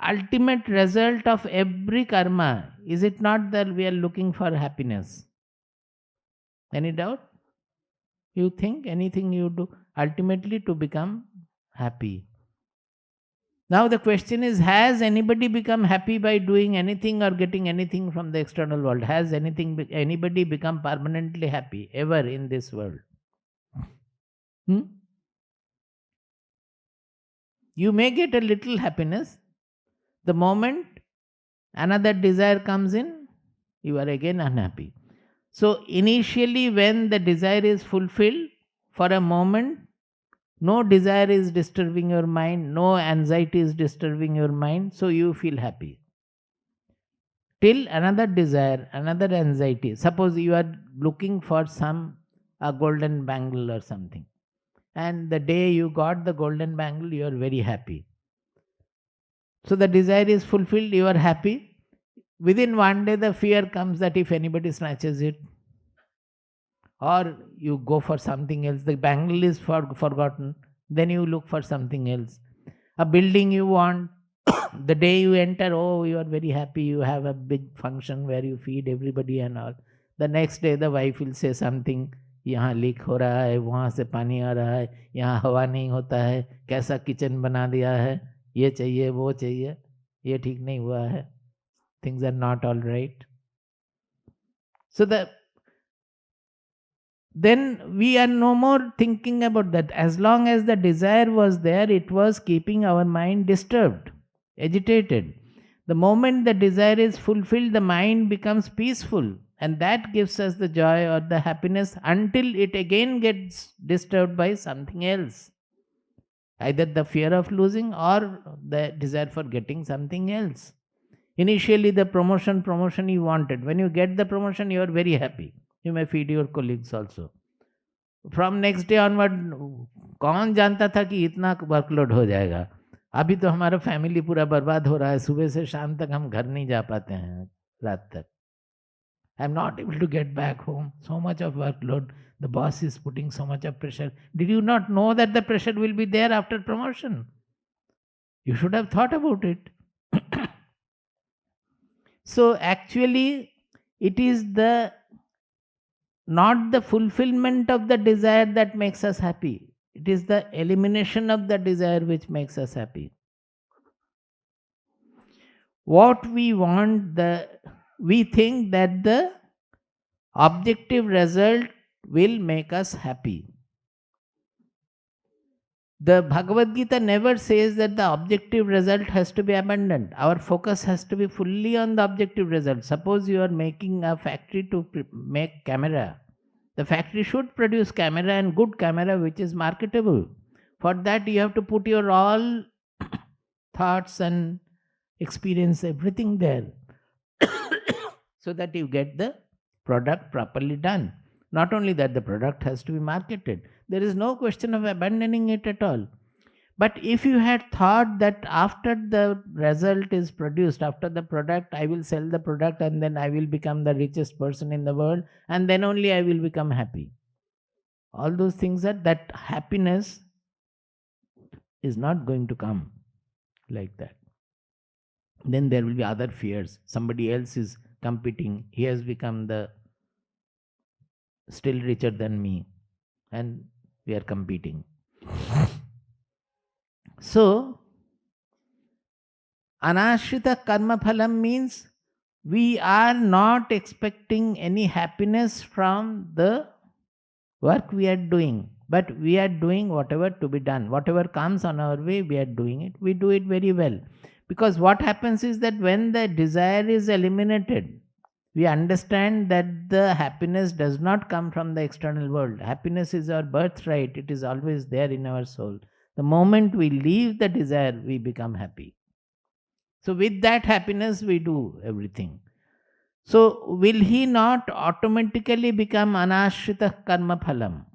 Ultimate result of every karma, is it not that we are looking for happiness? Any doubt? You think anything you do, ultimately to become happy. Now the question is, has anybody become happy by doing anything or getting anything from the external world? Has anybody become permanently happy ever in this world? You may get a little happiness. The moment another desire comes in, you are again unhappy. So initially when the desire is fulfilled, for a moment, no desire is disturbing your mind, no anxiety is disturbing your mind, so you feel happy. Till another desire, another anxiety. Suppose you are looking for a golden bangle or something, and the day you got the golden bangle, you are very happy. So the desire is fulfilled, you are happy. Within one day, the fear comes that if anybody snatches it, or you go for something else, the bangle is forgotten, then you look for something else. A building you want, the day you enter, oh, you are very happy, you have a big function where you feed everybody and all. The next day the wife will say something, यहाँ leak हो रहा है, वहाँ से पानी आ रहा है, यहाँ हवा नहीं होता है, कैसा किचन बना दिया है, ये चाहिए वो चाहिए, ये ठीक नहीं हुआ है, things are not all right. So then we are no more thinking about that. As long as the desire was there, it was keeping our mind disturbed, agitated. The moment the desire is fulfilled, the mind becomes peaceful, and that gives us the joy or the happiness until it again gets disturbed by something else. Either the fear of losing or the desire for getting something else. Initially, the promotion you wanted. When you get the promotion, you are very happy. You may feed your colleagues also. From next day onward, कौन जानता था कि इतना workload हो जाएगा. अभी तो हमारा फैमिली पूरा बर्बाद हो रहा है. सुबह से शाम तक हम घर नहीं जा पाते हैं, रात तक. I am not able to get back home. So much of workload. The boss is putting so much of pressure. Did you not know that the pressure will be there after promotion? You should have thought about it. So actually, it is not the fulfillment of the desire that makes us happy. It is the elimination of the desire which makes us happy. What we want, we think that the objective result will make us happy. The Bhagavad Gita never says that the objective result has to be abandoned. Our focus has to be fully on the objective result. Suppose you are making a factory to make camera. The factory should produce camera, and good camera which is marketable. For that you have to put your all thoughts and experience, everything there, so that you get the product properly done. Not only that, the product has to be marketed. There is no question of abandoning it at all. But if you had thought that after the result is produced, after the product, I will sell the product and then I will become the richest person in the world and then only I will become happy. All those things are, that happiness is not going to come like that. Then there will be other fears. Somebody else is competing. He has become still richer than me, and we are competing. So, anashrita karma phalam means we are not expecting any happiness from the work we are doing, but we are doing whatever to be done. Whatever comes on our way, we are doing it. We do it very well. Because what happens is that when the desire is eliminated, we understand that the happiness does not come from the external world. Happiness is our birthright. It is always there in our soul. The moment we leave the desire, we become happy. So with that happiness, we do everything. So will he not automatically become anashrita karma phalam?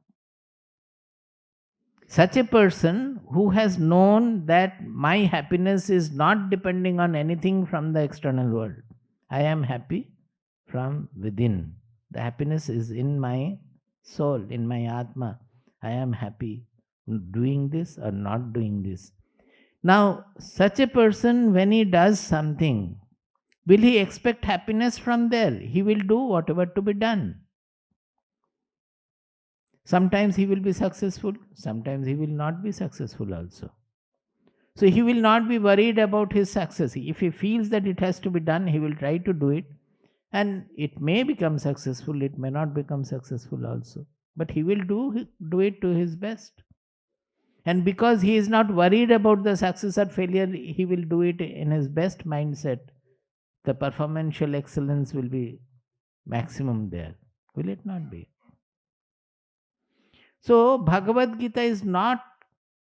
Such a person who has known that my happiness is not depending on anything from the external world. I am happy from within. The happiness is in my soul, in my Atma. I am happy doing this or not doing this. Now, such a person, when he does something, will he expect happiness from there? He will do whatever to be done. Sometimes he will be successful, sometimes he will not be successful also. So he will not be worried about his success. If he feels that it has to be done, he will try to do it. And it may become successful, it may not become successful also. But he will do it to his best. And because he is not worried about the success or failure, he will do it in his best mindset. The performantial excellence will be maximum there. Will it not be? So, Bhagavad Gita is not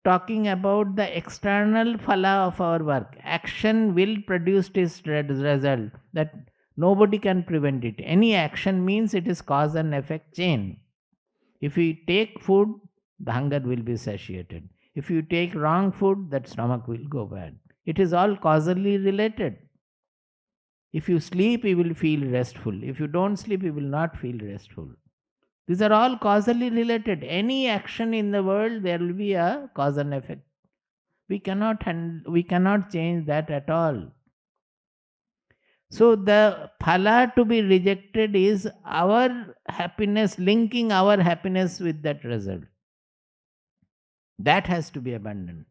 talking about the external phala of our work. Action will produce this result, that nobody can prevent it. Any action means it is cause and effect chain. If you take food, the hunger will be satiated. If you take wrong food, that stomach will go bad. It is all causally related. If you sleep, you will feel restful. If you don't sleep, you will not feel restful. These are all causally related. Any action in the world, there will be a cause and effect. We cannot change that at all. So the phala to be rejected is our happiness, linking our happiness with that result. That has to be abandoned.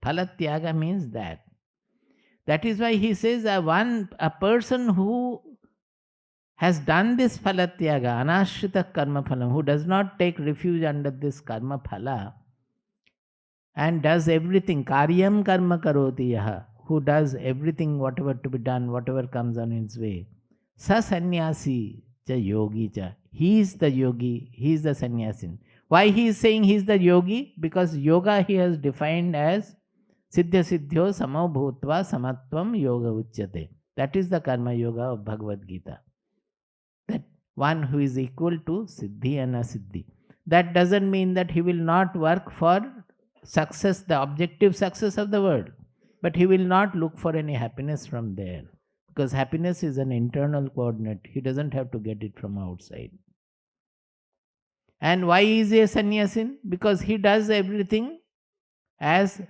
Phala tyaga means that. That is why he says a person who has done this phala tyaga, anashrita karma phalam, who does not take refuge under this karma phala and does everything, karyam karma karoti yaha, who does everything, whatever to be done, whatever comes on its way. Sa sannyasi cha yogi cha. He is the yogi, he is the sannyasin. Why he is saying he is the yogi? Because yoga he has defined as siddhya siddhyo samo bhutva samatvam yoga uchyate. That is the karma yoga of Bhagavad Gita. That one who is equal to siddhi and asiddhi. That doesn't mean that he will not work for success, the objective success of the world, but he will not look for any happiness from there, because happiness is an internal coordinate. He doesn't have to get it from outside. And why is he a sannyasin? Because he does everything as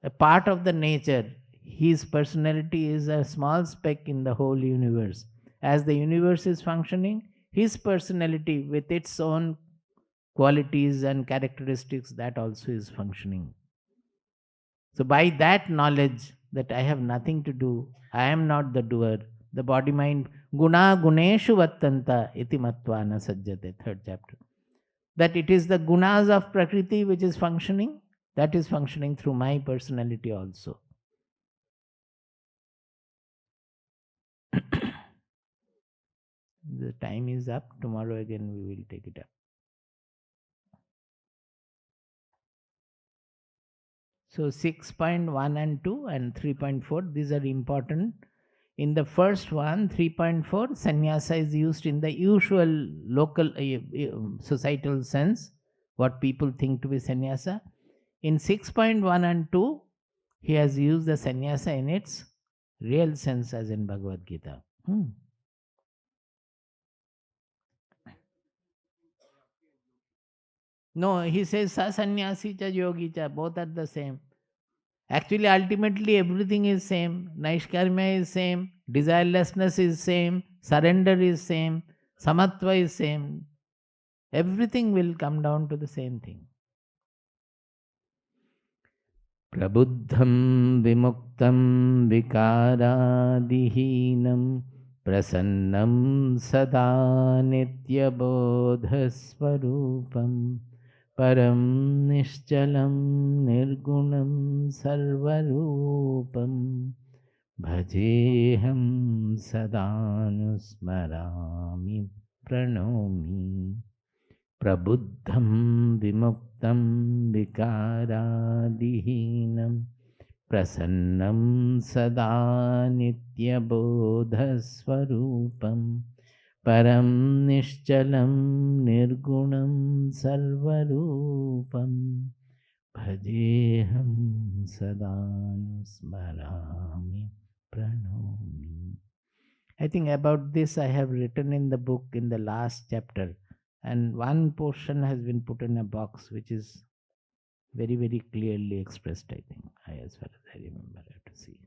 a part of the nature. His personality is a small speck in the whole universe. As the universe is functioning, his personality with its own qualities and characteristics, that also is functioning. So by that knowledge that I have nothing to do, I am not the doer, the body mind, guna guneshu vattanta iti matvana sajjate, 3rd chapter. That it is the gunas of Prakriti which is functioning, that is functioning through my personality also. The time is up. Tomorrow again we will take it up. So 6.1 and 2 and 3.4, these are important. In the first one, 3.4, sannyasa is used in the usual local societal sense, what people think to be sannyasa. In 6.1 and 2, he has used the sannyasa in its real sense as in Bhagavad Gita. No, he says sa sannyasi cha yogi cha, both are the same. Actually, ultimately everything is same. Naishkarmya is same, desirelessness is same, surrender is same, samatva is same. Everything will come down to the same thing. Prabuddham vimuktam vikaradihinam prasannam sada nitya bodhasvarupam param nishchalam nirgunam sarvarupam bhajeham sadanusmarami pranomi. Prabuddham vimuktam vikaradihinam prasannam sada nitya bodhasvarupam param nishchalam nirgunam sarvarupam bhajeham sadanusmarami pranomi. I think about this I have written in the book in the last chapter, and one portion has been put in a box which is very, very clearly expressed, I think, as far as I remember. I have to see.